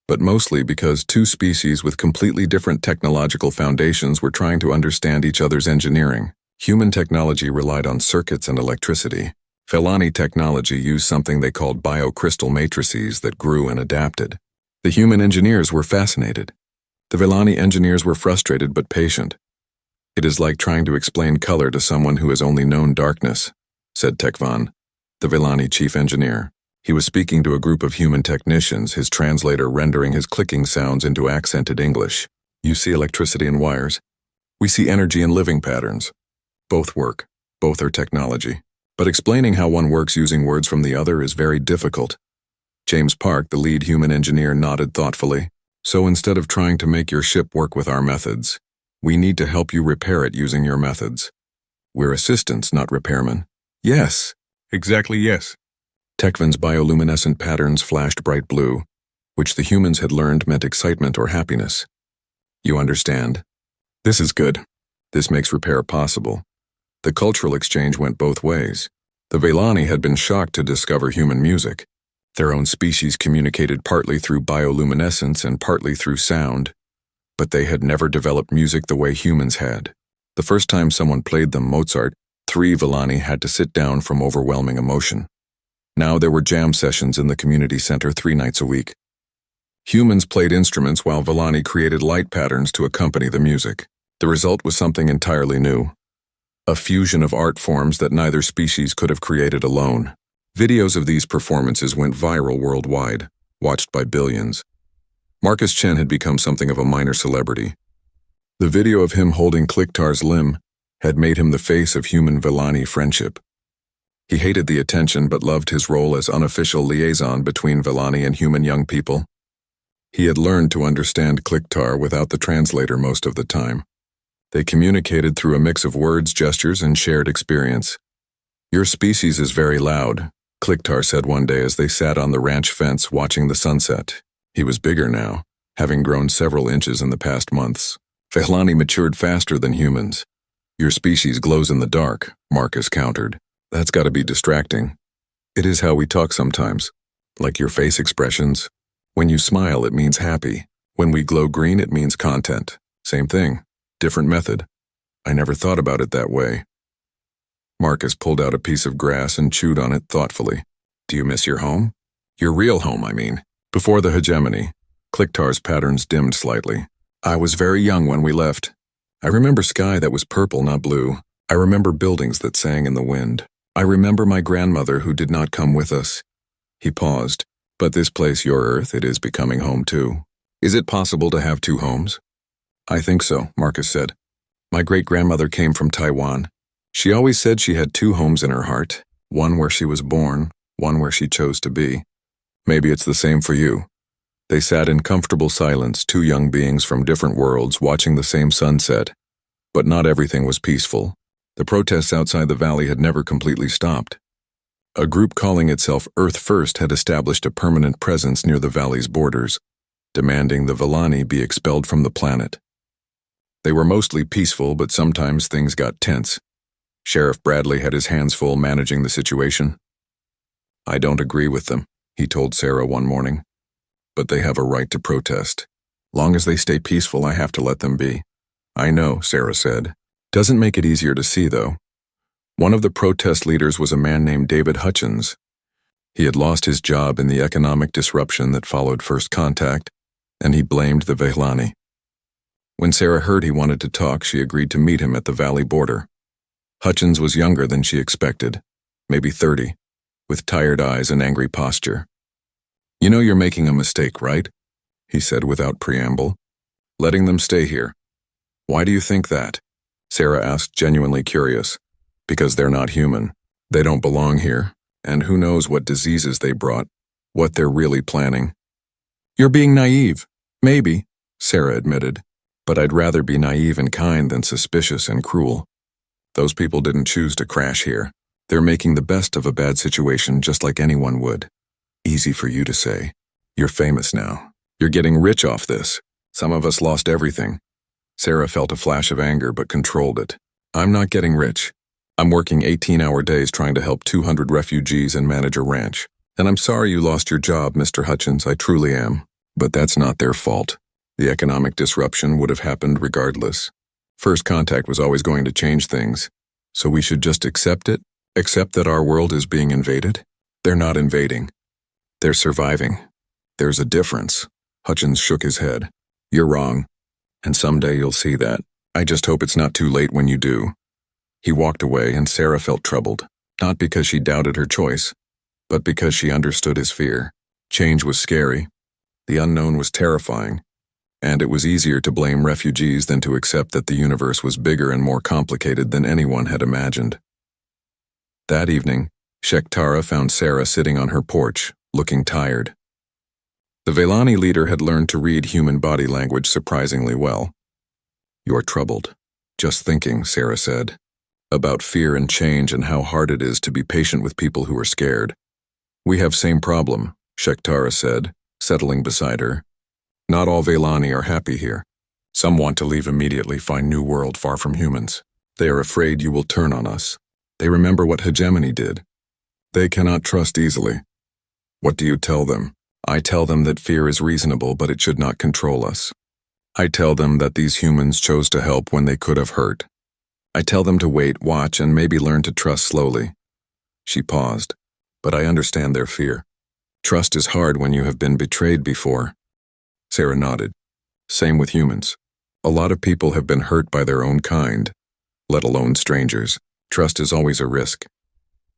but mostly because two species with completely different technological foundations were trying to understand each other's engineering. Human technology relied on circuits and electricity. Vailani technology used something they called biocrystal matrices that grew and adapted. The human engineers were fascinated. The Vailani engineers were frustrated but patient. "It is like trying to explain color to someone who has only known darkness," said Tekvan, the Vailani chief engineer. He was speaking to a group of human technicians, his translator rendering his clicking sounds into accented English. "You see electricity and wires. We see energy and living patterns. Both work. Both are technology. But explaining how one works using words from the other is very difficult." James Park, the lead human engineer, nodded thoughtfully. "So instead of trying to make your ship work with our methods, we need to help you repair it using your methods. We're assistants, not repairmen." "Yes, exactly yes." Tekvan's bioluminescent patterns flashed bright blue, which the humans had learned meant excitement or happiness. "You understand? This is good. This makes repair possible." The cultural exchange went both ways. The Vailani had been shocked to discover human music. Their own species communicated partly through bioluminescence and partly through sound, but they had never developed music the way humans had. The first time someone played them Mozart, 3 Vailani had to sit down from overwhelming emotion. Now there were jam sessions in the community center 3 nights a week. Humans played instruments while Vailani created light patterns to accompany the music. The result was something entirely new. A fusion of art forms that neither species could have created alone. Videos of these performances went viral worldwide, watched by billions. Marcus Chen had become something of a minor celebrity. The video of him holding Kliktar's limb had made him the face of human Vailani friendship. He hated the attention but loved his role as unofficial liaison between Vailani and human young people. He had learned to understand Kliktar without the translator most of the time. They communicated through a mix of words, gestures, and shared experience. "Your species is very loud," Kliktar said one day as they sat on the ranch fence watching the sunset. He was bigger now, having grown several inches in the past months. Vailani matured faster than humans. "Your species glows in the dark," Marcus countered. "That's got to be distracting." "It is how we talk sometimes, like your face expressions. When you smile, it means happy. When we glow green, it means content. Same thing, different method. I never thought about it that way." Marcus pulled out a piece of grass and chewed on it thoughtfully. Do you miss your home? Your real home, I mean. Before the hegemony, Clicktar's patterns dimmed slightly. I was very young when we left. I remember sky that was purple, not blue. I remember buildings that sang in the wind. I remember my grandmother who did not come with us. He paused. But this place, your Earth, it is becoming home too. Is it possible to have two homes? I think so, Marcus said. My great-grandmother came from Taiwan. She always said she had two homes in her heart, one where she was born, one where she chose to be. Maybe it's the same for you. They sat in comfortable silence, two young beings from different worlds watching the same sunset. But not everything was peaceful. The protests outside the valley had never completely stopped. A group calling itself Earth First had established a permanent presence near the valley's borders, demanding the Villani be expelled from the planet. They were mostly peaceful, but sometimes things got tense. Sheriff Bradley had his hands full managing the situation. I don't agree with them, he told Sarah one morning. But they have a right to protest. Long as they stay peaceful, I have to let them be. I know, Sarah said. Doesn't make it easier to see, though. One of the protest leaders was a man named David Hutchins. He had lost his job in the economic disruption that followed first contact, and he blamed the Villani. When Sarah heard he wanted to talk, she agreed to meet him at the valley border. Hutchins was younger than she expected, maybe 30, with tired eyes and angry posture. You know you're making a mistake, right? He said without preamble. Letting them stay here. Why do you think that? Sarah asked, genuinely curious. Because they're not human. They don't belong here, and who knows what diseases they brought, what they're really planning. You're being naive. Maybe, Sarah admitted, but I'd rather be naive and kind than suspicious and cruel. Those people didn't choose to crash here. They're making the best of a bad situation just like anyone would. Easy for you to say. You're famous now. You're getting rich off this. Some of us lost everything. Sarah felt a flash of anger but controlled it. I'm not getting rich. I'm working 18-hour days trying to help 200 refugees and manage a ranch. And I'm sorry you lost your job, Mr. Hutchins, I truly am. But that's not their fault. The economic disruption would have happened regardless. First contact was always going to change things. So we should just accept it? Accept that our world is being invaded? They're not invading. They're surviving. There's a difference. Hutchins shook his head. You're wrong. And someday you'll see that. I just hope it's not too late when you do. He walked away and Sarah felt troubled, not because she doubted her choice, but because she understood his fear. Change was scary. The unknown was terrifying. And it was easier to blame refugees than to accept that the universe was bigger and more complicated than anyone had imagined. That evening, Shektara found Sarah sitting on her porch, looking tired. The Villani leader had learned to read human body language surprisingly well. You're troubled. Just thinking, Sarah said. About fear and change and how hard it is to be patient with people who are scared. We have same problem, Shektara said, settling beside her. Not all Villani are happy here. Some want to leave immediately, find new world far from humans. They are afraid you will turn on us. They remember what hegemony did. They cannot trust easily. What do you tell them? I tell them that fear is reasonable, but it should not control us. I tell them that these humans chose to help when they could have hurt. I tell them to wait, watch, and maybe learn to trust slowly. She paused, but I understand their fear. Trust is hard when you have been betrayed before. Sarah nodded. Same with humans. A lot of people have been hurt by their own kind, let alone strangers. Trust is always a risk.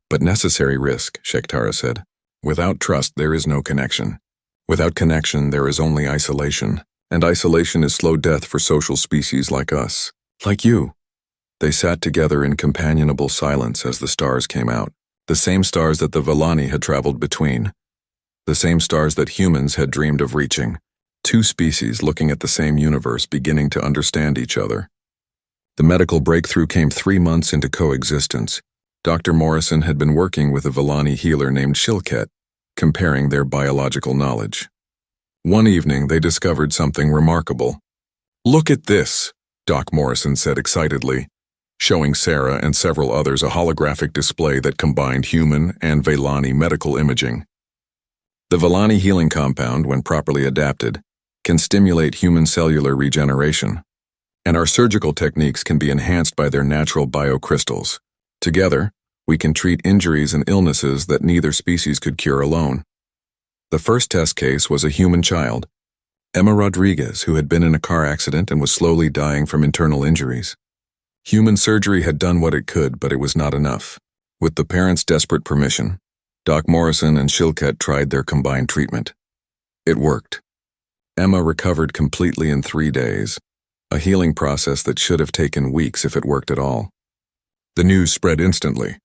But necessary risk, Shektara said. Without trust, there is no connection. Without connection, there is only isolation. And isolation is slow death for social species like us. Like you. They sat together in companionable silence as the stars came out. The same stars that the Villani had traveled between. The same stars that humans had dreamed of reaching. Two species looking at the same universe, beginning to understand each other. The medical breakthrough came 3 months into coexistence. Dr. Morrison had been working with a Villani healer named Shilket, comparing their biological knowledge. One evening, they discovered something remarkable. Look at this, Doc Morrison said excitedly, showing Sarah and several others a holographic display that combined human and Villani medical imaging. The Villani healing compound, when properly adapted, can stimulate human cellular regeneration, and our surgical techniques can be enhanced by their natural biocrystals Together, we can treat injuries and illnesses that neither species could cure alone. The first test case was a human child, Emma Rodriguez, who had been in a car accident and was slowly dying from internal injuries. Human surgery had done what it could, but it was not enough. With the parents' desperate permission, Doc Morrison and Shilkett tried their combined treatment. It worked. Emma recovered completely in 3 days, a healing process that should have taken weeks if it worked at all. The news spread instantly.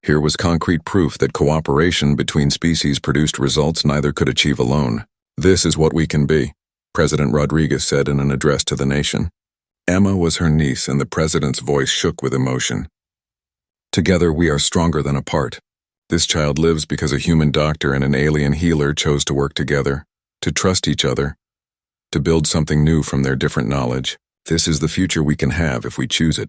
Here was concrete proof that cooperation between species produced results neither could achieve alone. "This is what we can be," President Rodriguez said in an address to the nation. Emma was her niece, and the president's voice shook with emotion. "Together we are stronger than apart. This child lives because a human doctor and an alien healer chose to work together, to trust each other, to build something new from their different knowledge. This is the future we can have if we choose it."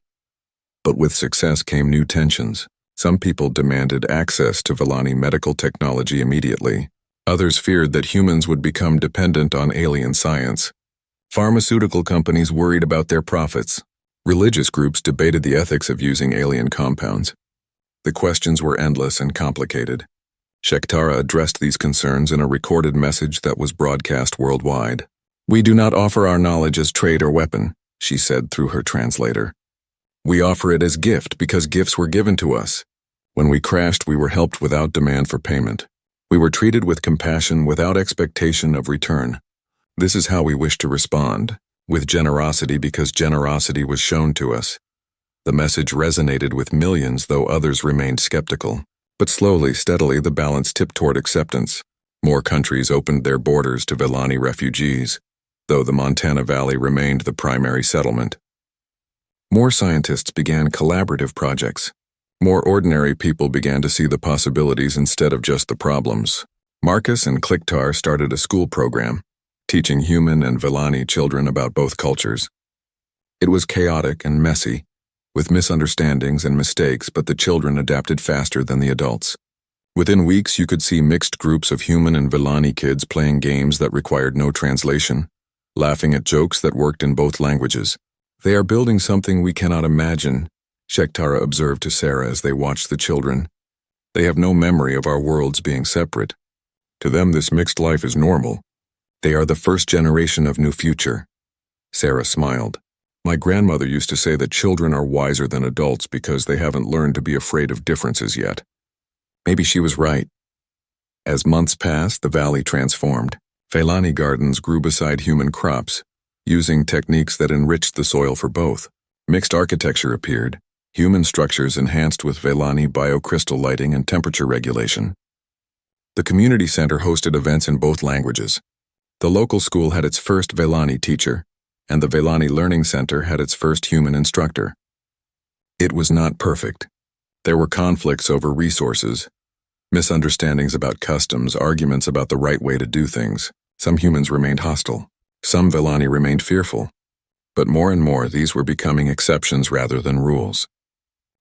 But with success came new tensions. Some people demanded access to Vellani medical technology immediately. Others feared that humans would become dependent on alien science. Pharmaceutical companies worried about their profits. Religious groups debated the ethics of using alien compounds. The questions were endless and complicated. Shektara addressed these concerns in a recorded message that was broadcast worldwide. "We do not offer our knowledge as trade or weapon," she said through her translator. "We offer it as gift because gifts were given to us. When we crashed, we were helped without demand for payment. We were treated with compassion without expectation of return. This is how we wish to respond, with generosity because generosity was shown to us." The message resonated with millions, though others remained skeptical. But slowly, steadily, the balance tipped toward acceptance. More countries opened their borders to Vellani refugees, though the Montana Valley remained the primary settlement. More scientists began collaborative projects. More ordinary people began to see the possibilities instead of just the problems. Marcus and Kliktar started a school program, teaching human and Vellani children about both cultures. It was chaotic and messy, with misunderstandings and mistakes, but the children adapted faster than the adults. Within weeks, you could see mixed groups of human and Vellani kids playing games that required no translation, laughing at jokes that worked in both languages. "They are building something we cannot imagine," Shektara observed to Sarah as they watched the children. "They have no memory of our worlds being separate. To them, this mixed life is normal. They are the first generation of new future." Sarah smiled. "My grandmother used to say that children are wiser than adults because they haven't learned to be afraid of differences yet." Maybe she was right. As months passed, the valley transformed. Vellani gardens grew beside human crops, using techniques that enriched the soil for both. Mixed architecture appeared, human structures enhanced with Vellani biocrystal lighting and temperature regulation. The community center hosted events in both languages. The local school had its first Vellani teacher, and the Vellani Learning Center had its first human instructor. It was not perfect. There were conflicts over resources, misunderstandings about customs, arguments about the right way to do things. Some humans remained hostile. Some Vellani remained fearful. But more and more, these were becoming exceptions rather than rules.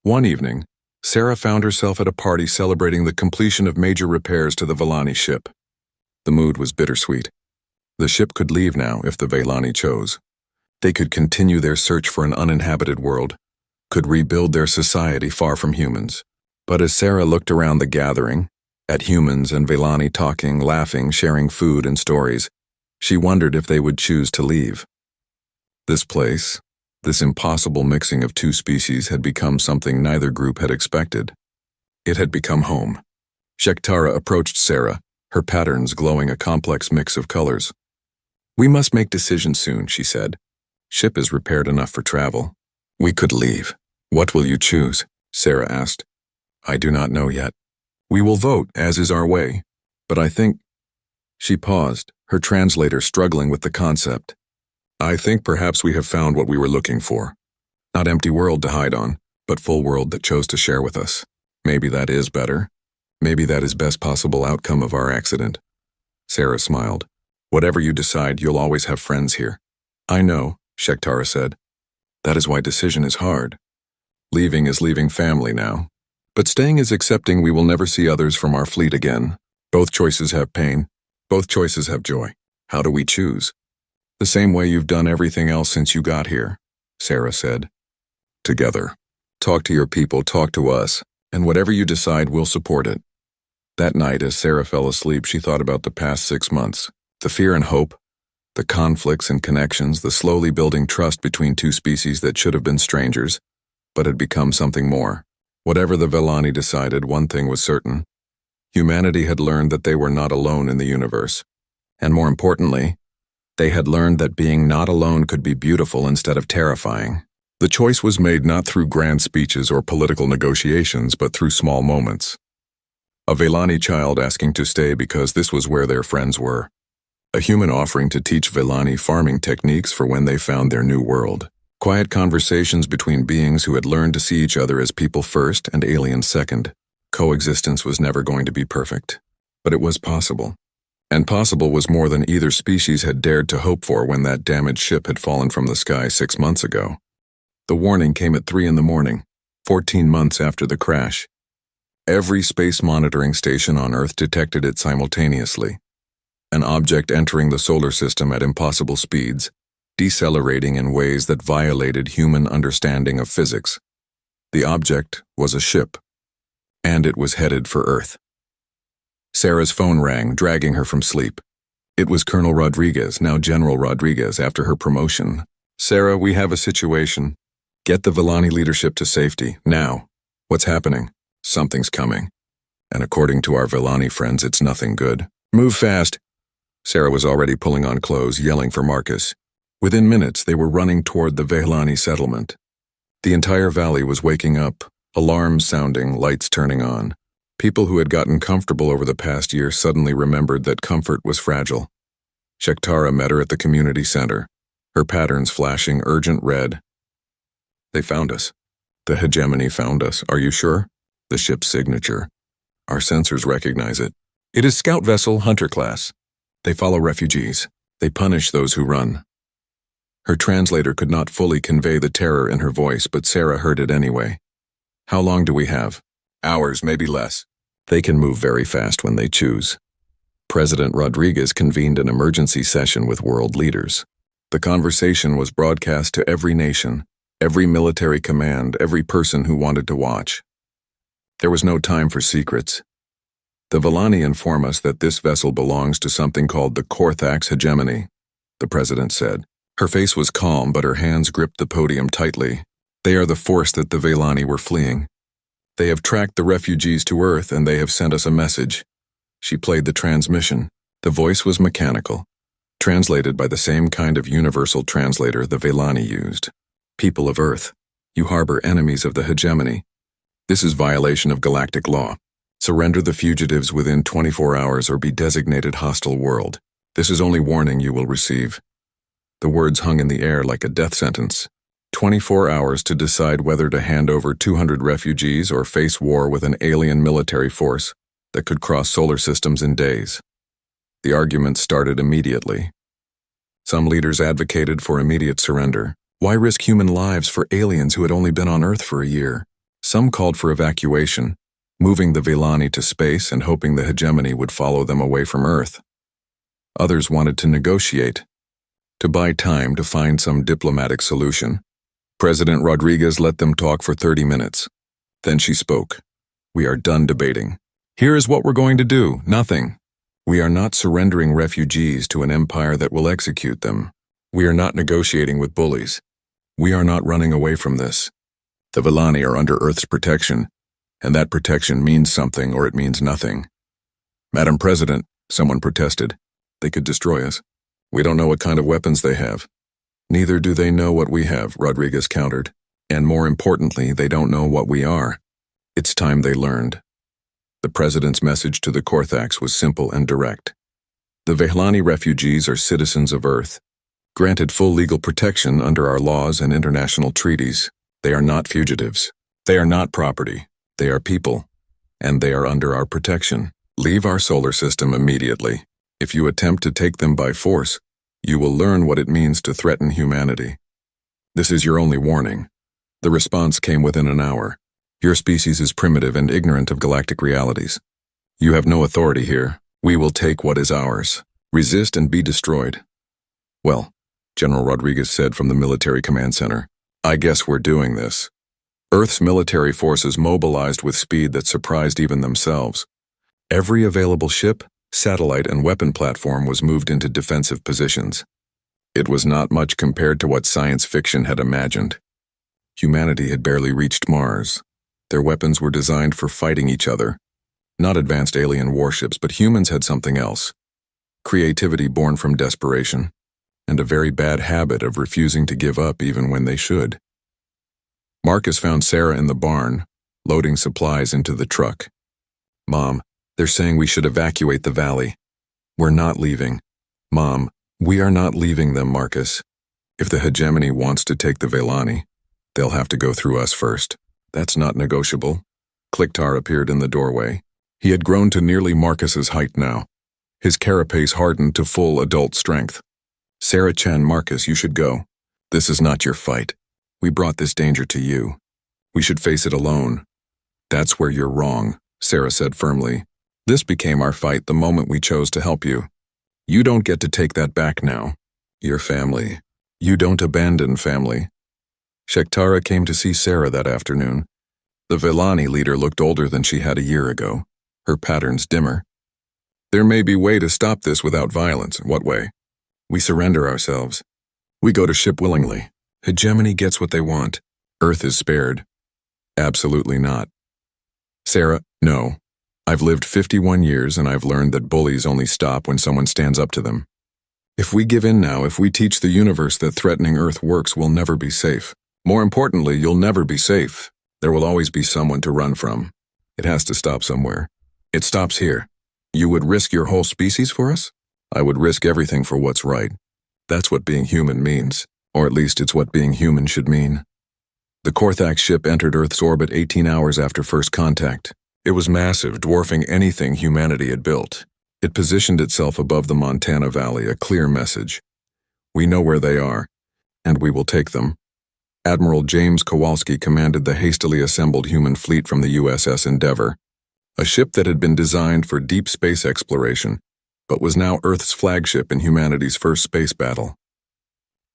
One evening, Sarah found herself at a party celebrating the completion of major repairs to the Vellani ship. The mood was bittersweet. The ship could leave now if the Vellani chose. They could continue their search for an uninhabited world, could rebuild their society far from humans. But as Sarah looked around the gathering, at humans and Vellani talking, laughing, sharing food and stories, she wondered if they would choose to leave. This place, this impossible mixing of two species, had become something neither group had expected. It had become home. Shektara approached Sarah, her patterns glowing a complex mix of colors. "We must make decisions soon," she said. "Ship is repaired enough for travel. We could leave." "What will you choose?" Sarah asked. "I do not know yet. We will vote, as is our way. But I think—" She paused, her translator struggling with the concept. "I think perhaps we have found what we were looking for. Not empty world to hide on, but full world that chose to share with us. Maybe that is better. Maybe that is best possible outcome of our accident." Sarah smiled. "Whatever you decide, you'll always have friends here." "I know," Shektara said. "That is why decision is hard. Leaving is leaving family now. But staying is accepting we will never see others from our fleet again. Both choices have pain. Both choices have joy. How do we choose?" "The same way you've done everything else since you got here," Sarah said. "Together." Talk to your people, talk to us, and whatever you decide, we'll support it. That night, as Sarah fell asleep, she thought about the past 6 months. The fear and hope, the conflicts and connections, the slowly building trust between two species that should have been strangers, but had become something more. Whatever the Vellani decided, one thing was certain. Humanity had learned that they were not alone in the universe. And more importantly, they had learned that being not alone could be beautiful instead of terrifying. The choice was made not through grand speeches or political negotiations, but through small moments. A Vellani child asking to stay because this was where their friends were. A human offering to teach Vellani farming techniques for when they found their new world. Quiet conversations between beings who had learned to see each other as people first and aliens second. Coexistence was never going to be perfect, but it was possible. And possible was more than either species had dared to hope for when that damaged ship had fallen from the sky 6 months ago. The warning came at 3 a.m, 14 months after the crash. Every space monitoring station on Earth detected it simultaneously. An object entering the solar system at impossible speeds, decelerating in ways that violated human understanding of physics. The object was a ship, and it was headed for Earth. Sarah's phone rang, dragging her from sleep. It was Colonel Rodriguez, now General Rodriguez, after her promotion. "Sarah, we have a situation. Get the Vellani leadership to safety, now. What's happening? Something's coming. And according to our Vellani friends, it's nothing good. Move fast." Sarah was already pulling on clothes, yelling for Marcus. Within minutes, they were running toward the Vellani settlement. The entire valley was waking up, alarms sounding, lights turning on. People who had gotten comfortable over the past year suddenly remembered that comfort was fragile. Shektara met her at the community center, her patterns flashing urgent red. "They found us. The hegemony found us. Are you sure? The ship's signature. Our sensors recognize it. It is scout vessel Hunter class. They follow refugees. They punish those who run." Her translator could not fully convey the terror in her voice, but Sarah heard it anyway. "How long do we have?" "Hours, maybe less. They can move very fast when they choose." President Rodriguez convened an emergency session with world leaders. The conversation was broadcast to every nation, every military command, every person who wanted to watch. There was no time for secrets. "The Vellani inform us that this vessel belongs to something called the Korthax hegemony," the president said. Her face was calm, but her hands gripped the podium tightly. "They are the force that the Vellani were fleeing. They have tracked the refugees to Earth, and they have sent us a message." She played the transmission. The voice was mechanical, translated by the same kind of universal translator the Vellani used. "People of Earth, you harbor enemies of the hegemony. This is violation of galactic law. Surrender the fugitives within 24 hours or be designated hostile world. This is only warning you will receive." The words hung in the air like a death sentence. 24 hours to decide whether to hand over 200 refugees or face war with an alien military force that could cross solar systems in days. The argument started immediately. Some leaders advocated for immediate surrender. Why risk human lives for aliens who had only been on Earth for a year? Some called for evacuation, moving the Vellani to space and hoping the hegemony would follow them away from Earth. Others wanted to negotiate, to buy time to find some diplomatic solution. President Rodriguez let them talk for 30 minutes. Then she spoke. "We are done debating. Here is what we're going to do. Nothing. We are not surrendering refugees to an empire that will execute them. We are not negotiating with bullies. We are not running away from this. The Vellani are under Earth's protection, and that protection means something or it means nothing." "Madam President," someone protested, "they could destroy us. We don't know what kind of weapons they have." "Neither do they know what we have," Rodriguez countered. "And more importantly, they don't know what we are. It's time they learned." The president's message to the Korthax was simple and direct. The Vellani refugees are citizens of Earth, granted full legal protection under our laws and international treaties. They are not fugitives. They are not property. They are people, and they are under our protection. Leave our solar system immediately. If you attempt to take them by force, you will learn what it means to threaten humanity. This is your only warning." The response came within an hour. "Your species is primitive and ignorant of galactic realities. You have no authority here. We will take what is ours. Resist and be destroyed." "Well," General Rodriguez said from the military command center, "I guess we're doing this." Earth's military forces mobilized with speed that surprised even themselves. Every available ship, satellite, and weapon platform was moved into defensive positions. It was not much compared to what science fiction had imagined. Humanity had barely reached Mars. Their weapons were designed for fighting each other. Not advanced alien warships, but humans had something else. Creativity born from desperation, and a very bad habit of refusing to give up even when they should. Marcus found Sarah in the barn, loading supplies into the truck. "Mom, they're saying we should evacuate the valley." "We're not leaving." "Mom, we are not leaving them, Marcus. If the hegemony wants to take the Velani, they'll have to go through us first. That's not negotiable." Kliktar appeared in the doorway. He had grown to nearly Marcus's height now. His carapace hardened to full adult strength. "Sarah Chen, Marcus, you should go. This is not your fight. We brought this danger to you. We should face it alone." "That's where you're wrong," Sarah said firmly. "This became our fight the moment we chose to help you. You don't get to take that back now. Your family. You don't abandon family." Shektara came to see Sarah that afternoon. The Velani leader looked older than she had a year ago, her patterns dimmer. "There may be a way to stop this without violence." "What way?" "We surrender ourselves. We go to ship willingly. Hegemony gets what they want. Earth is spared." "Absolutely not." "Sarah, no. I've lived 51 years and I've learned that bullies only stop when someone stands up to them. If we give in now, if we teach the universe that threatening Earth works, we'll never be safe. More importantly, you'll never be safe. There will always be someone to run from. It has to stop somewhere. It stops here. You would risk your whole species for us?" "I would risk everything for what's right. That's what being human means. Or at least it's what being human should mean." The Korthax ship entered Earth's orbit 18 hours after first contact. It was massive, dwarfing anything humanity had built. It positioned itself above the Montana Valley, a clear message. "We know where they are, and we will take them." Admiral James Kowalski commanded the hastily assembled human fleet from the USS Endeavour, a ship that had been designed for deep space exploration, but was now Earth's flagship in humanity's first space battle.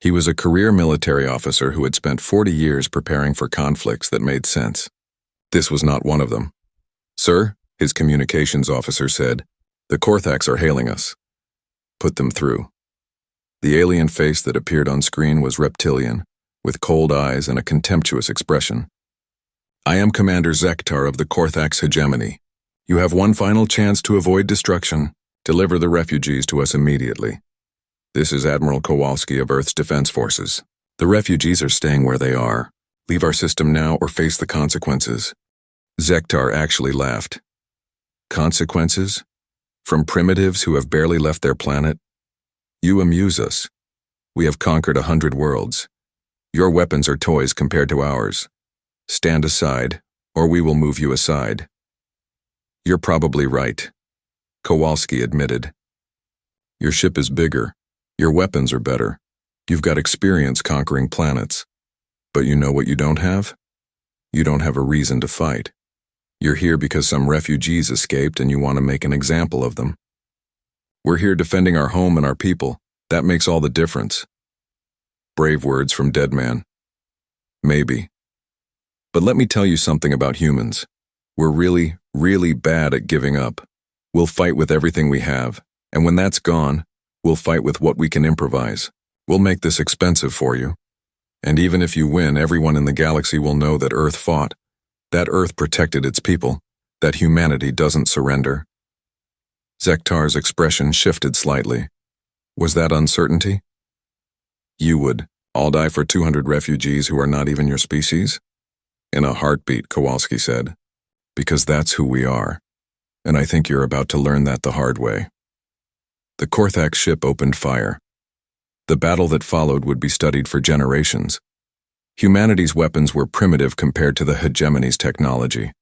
He was a career military officer who had spent 40 years preparing for conflicts that made sense. This was not one of them. "Sir," his communications officer said, "the Korthax are hailing us." "Put them through." The alien face that appeared on screen was reptilian, with cold eyes and a contemptuous expression. "I am Commander Zektar of the Korthax Hegemony. You have one final chance to avoid destruction. Deliver the refugees to us immediately. This is Admiral Kowalski of Earth's Defense Forces. The refugees are staying where they are. Leave our system now or face the consequences." Zektar actually laughed. "Consequences? From primitives who have barely left their planet? You amuse us. We have conquered 100 worlds. Your weapons are toys compared to ours. Stand aside, or we will move you aside." "You're probably right," Kowalski admitted. "Your ship is bigger. Your weapons are better. You've got experience conquering planets. But you know what you don't have? You don't have a reason to fight. You're here because some refugees escaped and you want to make an example of them. We're here defending our home and our people. That makes all the difference." Brave words from Dead Man. Maybe. But let me tell you something about humans. We're really, really bad at giving up. We'll fight with everything we have, and when that's gone, we'll fight with what we can improvise. We'll make this expensive for you. And even if you win, everyone in the galaxy will know that Earth fought, that Earth protected its people, that humanity doesn't surrender. Zektar's expression shifted slightly. Was that uncertainty? "You would all die for 200 refugees who are not even your species?" "In a heartbeat," Kowalski said. "Because that's who we are. And I think you're about to learn that the hard way." The Korthax ship opened fire. The battle that followed would be studied for generations. Humanity's weapons were primitive compared to the hegemony's technology,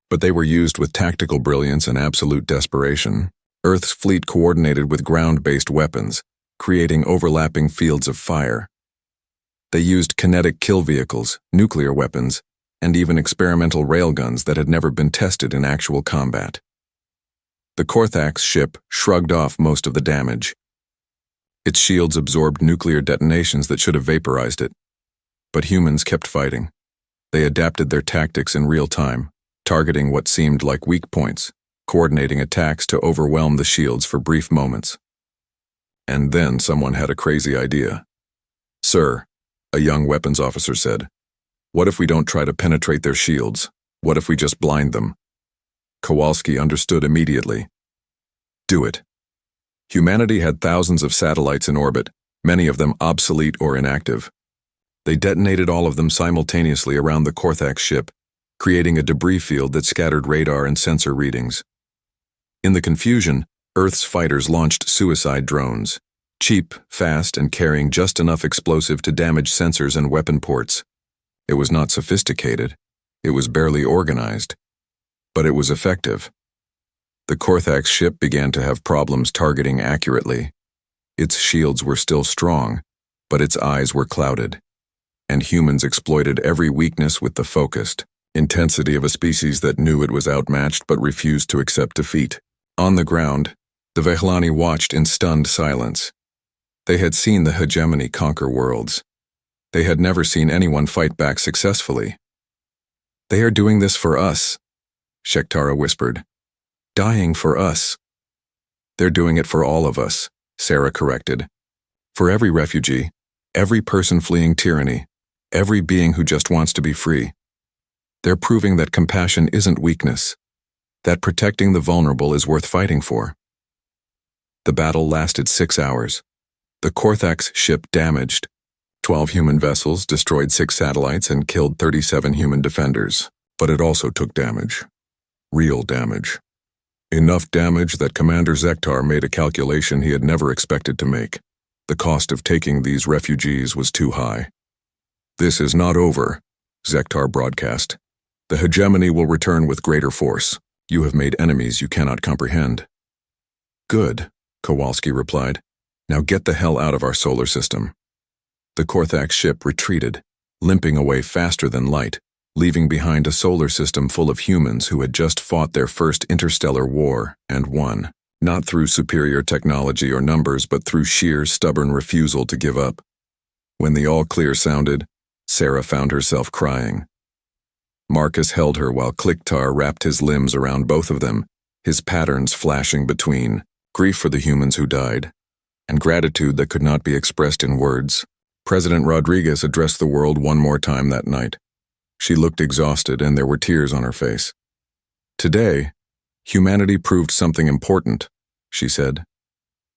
but they were used with tactical brilliance and absolute desperation. Earth's fleet coordinated with ground-based weapons, creating overlapping fields of fire. They used kinetic kill vehicles, nuclear weapons, and even experimental railguns that had never been tested in actual combat. The Korthax ship shrugged off most of the damage. Its shields absorbed nuclear detonations that should have vaporized it. But humans kept fighting. They adapted their tactics in real time, targeting what seemed like weak points, coordinating attacks to overwhelm the shields for brief moments. And then someone had a crazy idea. "Sir," a young weapons officer said, "what if we don't try to penetrate their shields? What if we just blind them?" Kowalski understood immediately. Do it. Humanity had thousands of satellites in orbit, many of them obsolete or inactive. They detonated all of them simultaneously around the Korthax ship, creating a debris field that scattered radar and sensor readings. In the confusion, Earth's fighters launched suicide drones, cheap, fast, and carrying just enough explosive to damage sensors and weapon ports. It was not sophisticated. It was barely organized. But it was effective. The Korthax ship began to have problems targeting accurately. Its shields were still strong, but its eyes were clouded. And humans exploited every weakness with the focused intensity of a species that knew it was outmatched but refused to accept defeat. On the ground, the Vehlani watched in stunned silence. They had seen the hegemony conquer worlds. They had never seen anyone fight back successfully. "They are doing this for us," Shektara whispered. "Dying for us." "They're doing it for all of us," Sarah corrected. "For every refugee, every person fleeing tyranny, every being who just wants to be free. They're proving that compassion isn't weakness, that protecting the vulnerable is worth fighting for." The battle lasted 6 hours. The Korthax ship damaged. 12 human vessels destroyed 6 satellites and killed 37 human defenders. But it also took damage. Real damage. Enough damage that Commander Zektar made a calculation he had never expected to make. The cost of taking these refugees was too high. "This is not over," Zektar broadcast. "The hegemony will return with greater force. You have made enemies you cannot comprehend." "Good," Kowalski replied. "Now get the hell out of our solar system." The Korthax ship retreated, limping away faster than light, leaving behind a solar system full of humans who had just fought their first interstellar war and won, not through superior technology or numbers, but through sheer, stubborn refusal to give up. When the all-clear sounded, Sarah found herself crying. Marcus held her while Kliktar wrapped his limbs around both of them, his patterns flashing between grief for the humans who died and gratitude that could not be expressed in words. President Rodriguez addressed the world one more time that night. She looked exhausted and there were tears on her face. "Today, humanity proved something important," she said.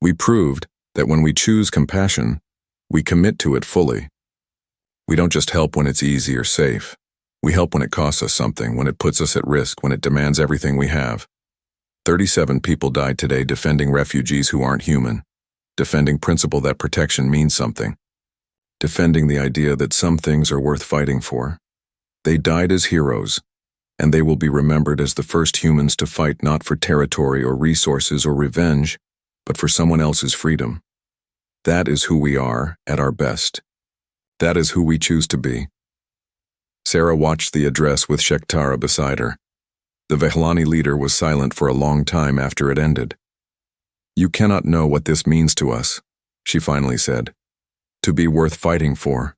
"We proved that when we choose compassion, we commit to it fully. We don't just help when it's easy or safe. We help when it costs us something, when it puts us at risk, when it demands everything we have." 37 people died today defending refugees who aren't human, defending principle that protection means something, defending the idea that some things are worth fighting for. They died as heroes, and they will be remembered as the first humans to fight not for territory or resources or revenge, but for someone else's freedom. That is who we are at our best. That is who we choose to be. Sarah watched the address with Shektara beside her. The Vehlani leader was silent for a long time after it ended. "You cannot know what this means to us," she finally said. "To be worth fighting for.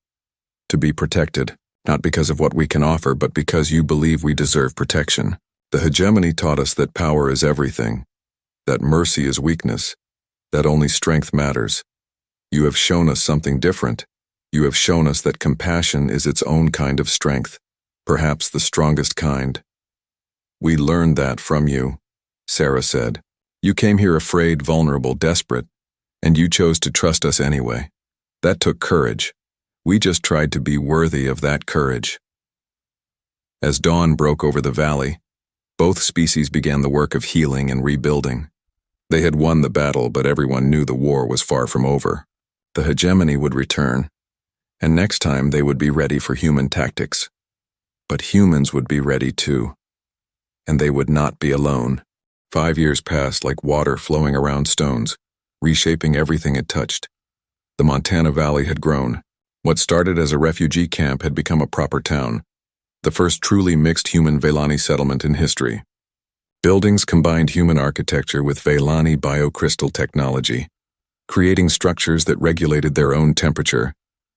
To be protected, not because of what we can offer, but because you believe we deserve protection. The hegemony taught us that power is everything, that mercy is weakness, that only strength matters. You have shown us something different. You have shown us that compassion is its own kind of strength, perhaps the strongest kind." "We learned that from you," Sarah said. "You came here afraid, vulnerable, desperate, and you chose to trust us anyway. That took courage. We just tried to be worthy of that courage." As dawn broke over the valley, both species began the work of healing and rebuilding. They had won the battle, but everyone knew the war was far from over. The hegemony would return, and next time they would be ready for human tactics. But humans would be ready too, and they would not be alone. 5 years passed like water flowing around stones, reshaping everything it touched. The Montana Valley had grown. What started as a refugee camp had become a proper town, the first truly mixed human Vehlani settlement in history. Buildings combined human architecture with Vehlani biocrystal technology, creating structures that regulated their own temperature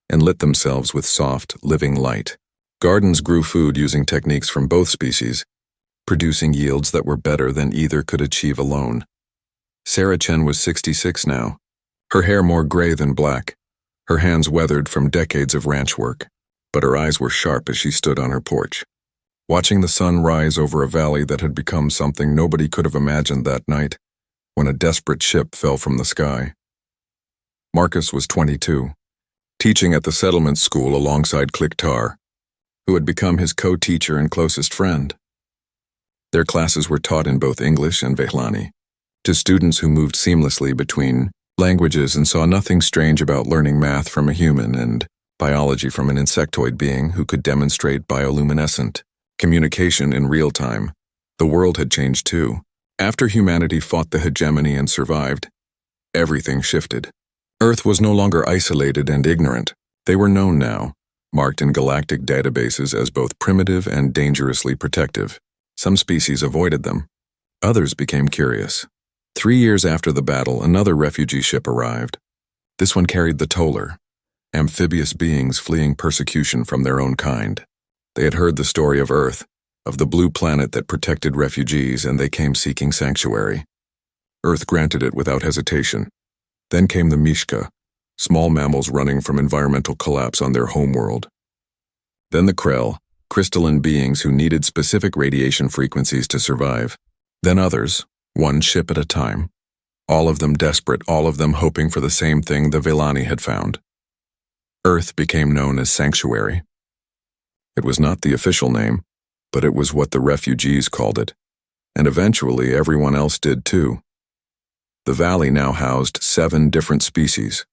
and lit themselves with soft, living light. Gardens grew food using techniques from both species, producing yields that were better than either could achieve alone. Sarah Chen was 66 now, her hair more gray than black, her hands weathered from decades of ranch work, but her eyes were sharp as she stood on her porch, watching the sun rise over a valley that had become something nobody could have imagined that night, when a desperate ship fell from the sky. Marcus was 22, teaching at the settlement school alongside Kliktar, who had become his co-teacher and closest friend. Their classes were taught in both English and Vehlani, to students who moved seamlessly between languages and saw nothing strange about learning math from a human and biology from an insectoid being who could demonstrate bioluminescent communication in real time. The world had changed too. After humanity fought the hegemony and survived, everything shifted. Earth was no longer isolated and ignorant. They were known now, marked in galactic databases as both primitive and dangerously protective. Some species avoided them. Others became curious. 3 years after the battle, another refugee ship arrived. This one carried the Toller, amphibious beings fleeing persecution from their own kind. They had heard the story of Earth, of the blue planet that protected refugees, and they came seeking sanctuary. Earth granted it without hesitation. Then came the Mishka, small mammals running from environmental collapse on their homeworld. Then the Krell, crystalline beings who needed specific radiation frequencies to survive. Then others, one ship at a time. All of them desperate, all of them hoping for the same thing the Vehlani had found. Earth became known as Sanctuary. It was not the official name, but it was what the refugees called it, and eventually everyone else did too. The valley now housed 7 different species.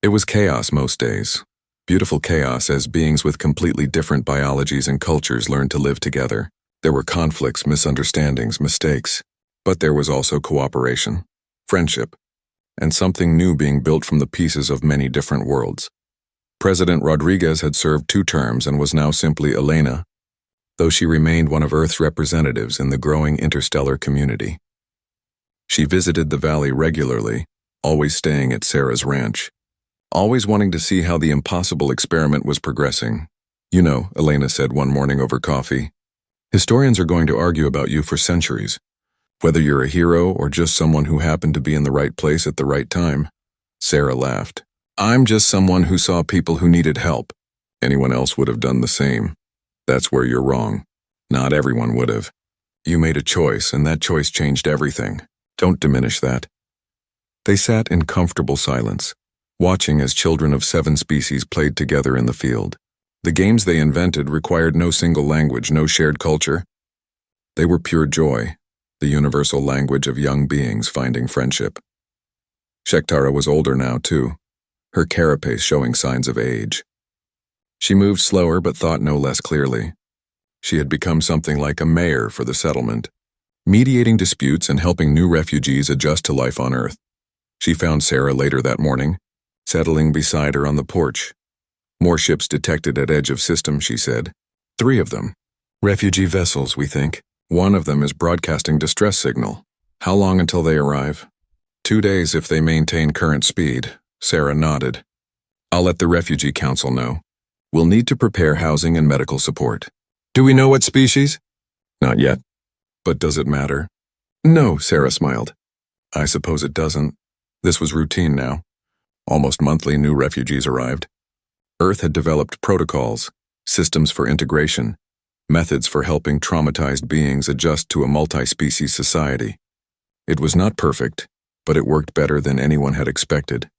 It was chaos most days, beautiful chaos as beings with completely different biologies and cultures learned to live together. There were conflicts, misunderstandings, mistakes, but there was also cooperation, friendship, and something new being built from the pieces of many different worlds. President Rodriguez had served 2 terms and was now simply Elena, though she remained one of Earth's representatives in the growing interstellar community. She visited the valley regularly, always staying at Sarah's ranch, always wanting to see how the impossible experiment was progressing. "You know," Elena said one morning over coffee, "historians are going to argue about you for centuries, whether you're a hero or just someone who happened to be in the right place at the right time." Sarah laughed. "I'm just someone who saw people who needed help. Anyone else would have done the same. That's where you're wrong. Not everyone would have. You made a choice, and that choice changed everything. Don't diminish that." They sat in comfortable silence, watching as children of 7 species played together in the field. The games they invented required no single language, no shared culture. They were pure joy, the universal language of young beings finding friendship. Shektara was older now, too, her carapace showing signs of age. She moved slower but thought no less clearly. She had become something like a mayor for the settlement, mediating disputes and helping new refugees adjust to life on Earth. She found Sarah later that morning, settling beside her on the porch. "More ships detected at edge of system," she said. 3 of them. "Refugee vessels, we think. One of them is broadcasting distress signal. How long until they arrive?" 2 days if they maintain current speed," Sarah nodded. "I'll let the Refugee Council know. We'll need to prepare housing and medical support." "Do we know what species?" "Not yet. But does it matter?" "No," Sarah smiled. "I suppose it doesn't." This was routine now. Almost monthly new refugees arrived. Earth had developed protocols, systems for integration, methods for helping traumatized beings adjust to a multi-species society. It was not perfect, but it worked better than anyone had expected.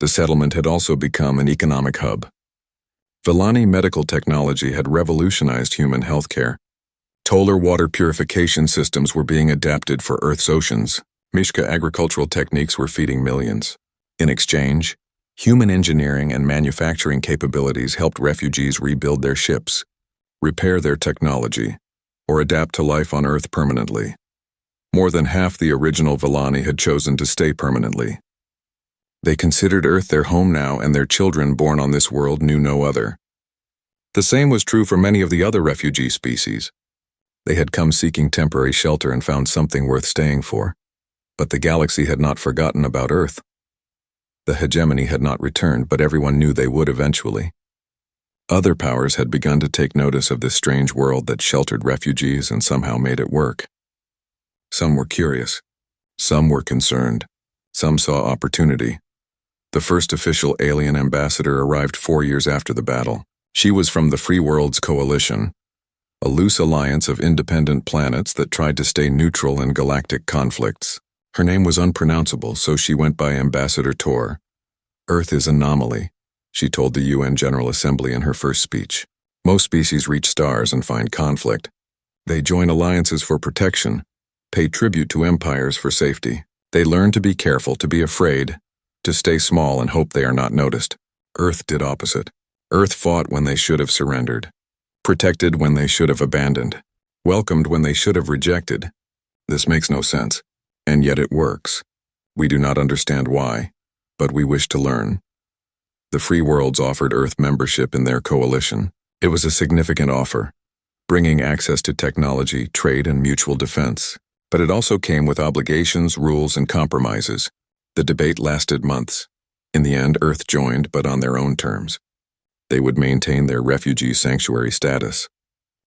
The settlement had also become an economic hub. Vehlani medical technology had revolutionized human healthcare. Toller water purification systems were being adapted for Earth's oceans. Mishka agricultural techniques were feeding millions. In exchange, human engineering and manufacturing capabilities helped refugees rebuild their ships, repair their technology, or adapt to life on Earth permanently. More than half the original Vehlani had chosen to stay permanently. They considered Earth their home now, and their children born on this world knew no other. The same was true for many of the other refugee species. They had come seeking temporary shelter and found something worth staying for. But the galaxy had not forgotten about Earth. The hegemony had not returned, but everyone knew they would eventually. Other powers had begun to take notice of this strange world that sheltered refugees and somehow made it work. Some were curious. Some were concerned. Some saw opportunity. The first official alien ambassador arrived 4 years after the battle. She was from the Free Worlds Coalition, a loose alliance of independent planets that tried to stay neutral in galactic conflicts. Her name was unpronounceable, so she went by Ambassador Tor. Earth is anomaly, she told the UN General Assembly in her first speech. Most species reach stars and find conflict. They join alliances for protection, pay tribute to empires for safety. They learn to be careful, to be afraid, to stay small and hope they are not noticed. Earth did opposite. Earth fought when they should have surrendered, protected when they should have abandoned, welcomed when they should have rejected. This makes no sense, and yet it works. We do not understand why, but we wish to learn. The Free Worlds offered Earth membership in their coalition. It was a significant offer, bringing access to technology, trade, and mutual defense. But it also came with obligations, rules, and compromises. The debate lasted months. In the end, Earth joined, but on their own terms. They would maintain their refugee sanctuary status.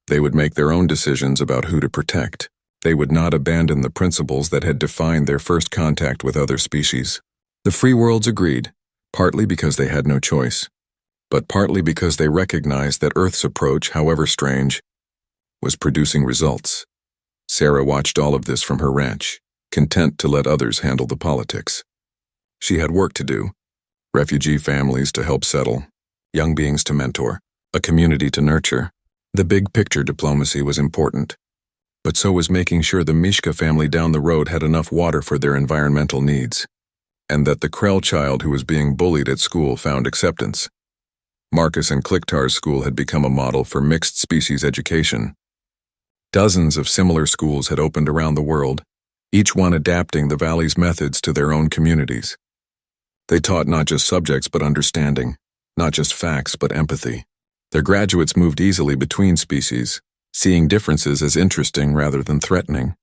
They would make their own decisions about who to protect. They would not abandon the principles that had defined their first contact with other species. The Free Worlds agreed, partly because they had no choice, but partly because they recognized that Earth's approach, however strange, was producing results. Sarah watched all of this from her ranch, content to let others handle the politics. She had work to do, refugee families to help settle, young beings to mentor, a community to nurture. The big picture diplomacy was important, but so was making sure the Mishka family down the road had enough water for their environmental needs, and that the Krell child who was being bullied at school found acceptance. Marcus and Kliktar's school had become a model for mixed species education. Dozens of similar schools had opened around the world, each one adapting the valley's methods to their own communities. They taught not just subjects but understanding, not just facts but empathy. Their graduates moved easily between species, seeing differences as interesting rather than threatening.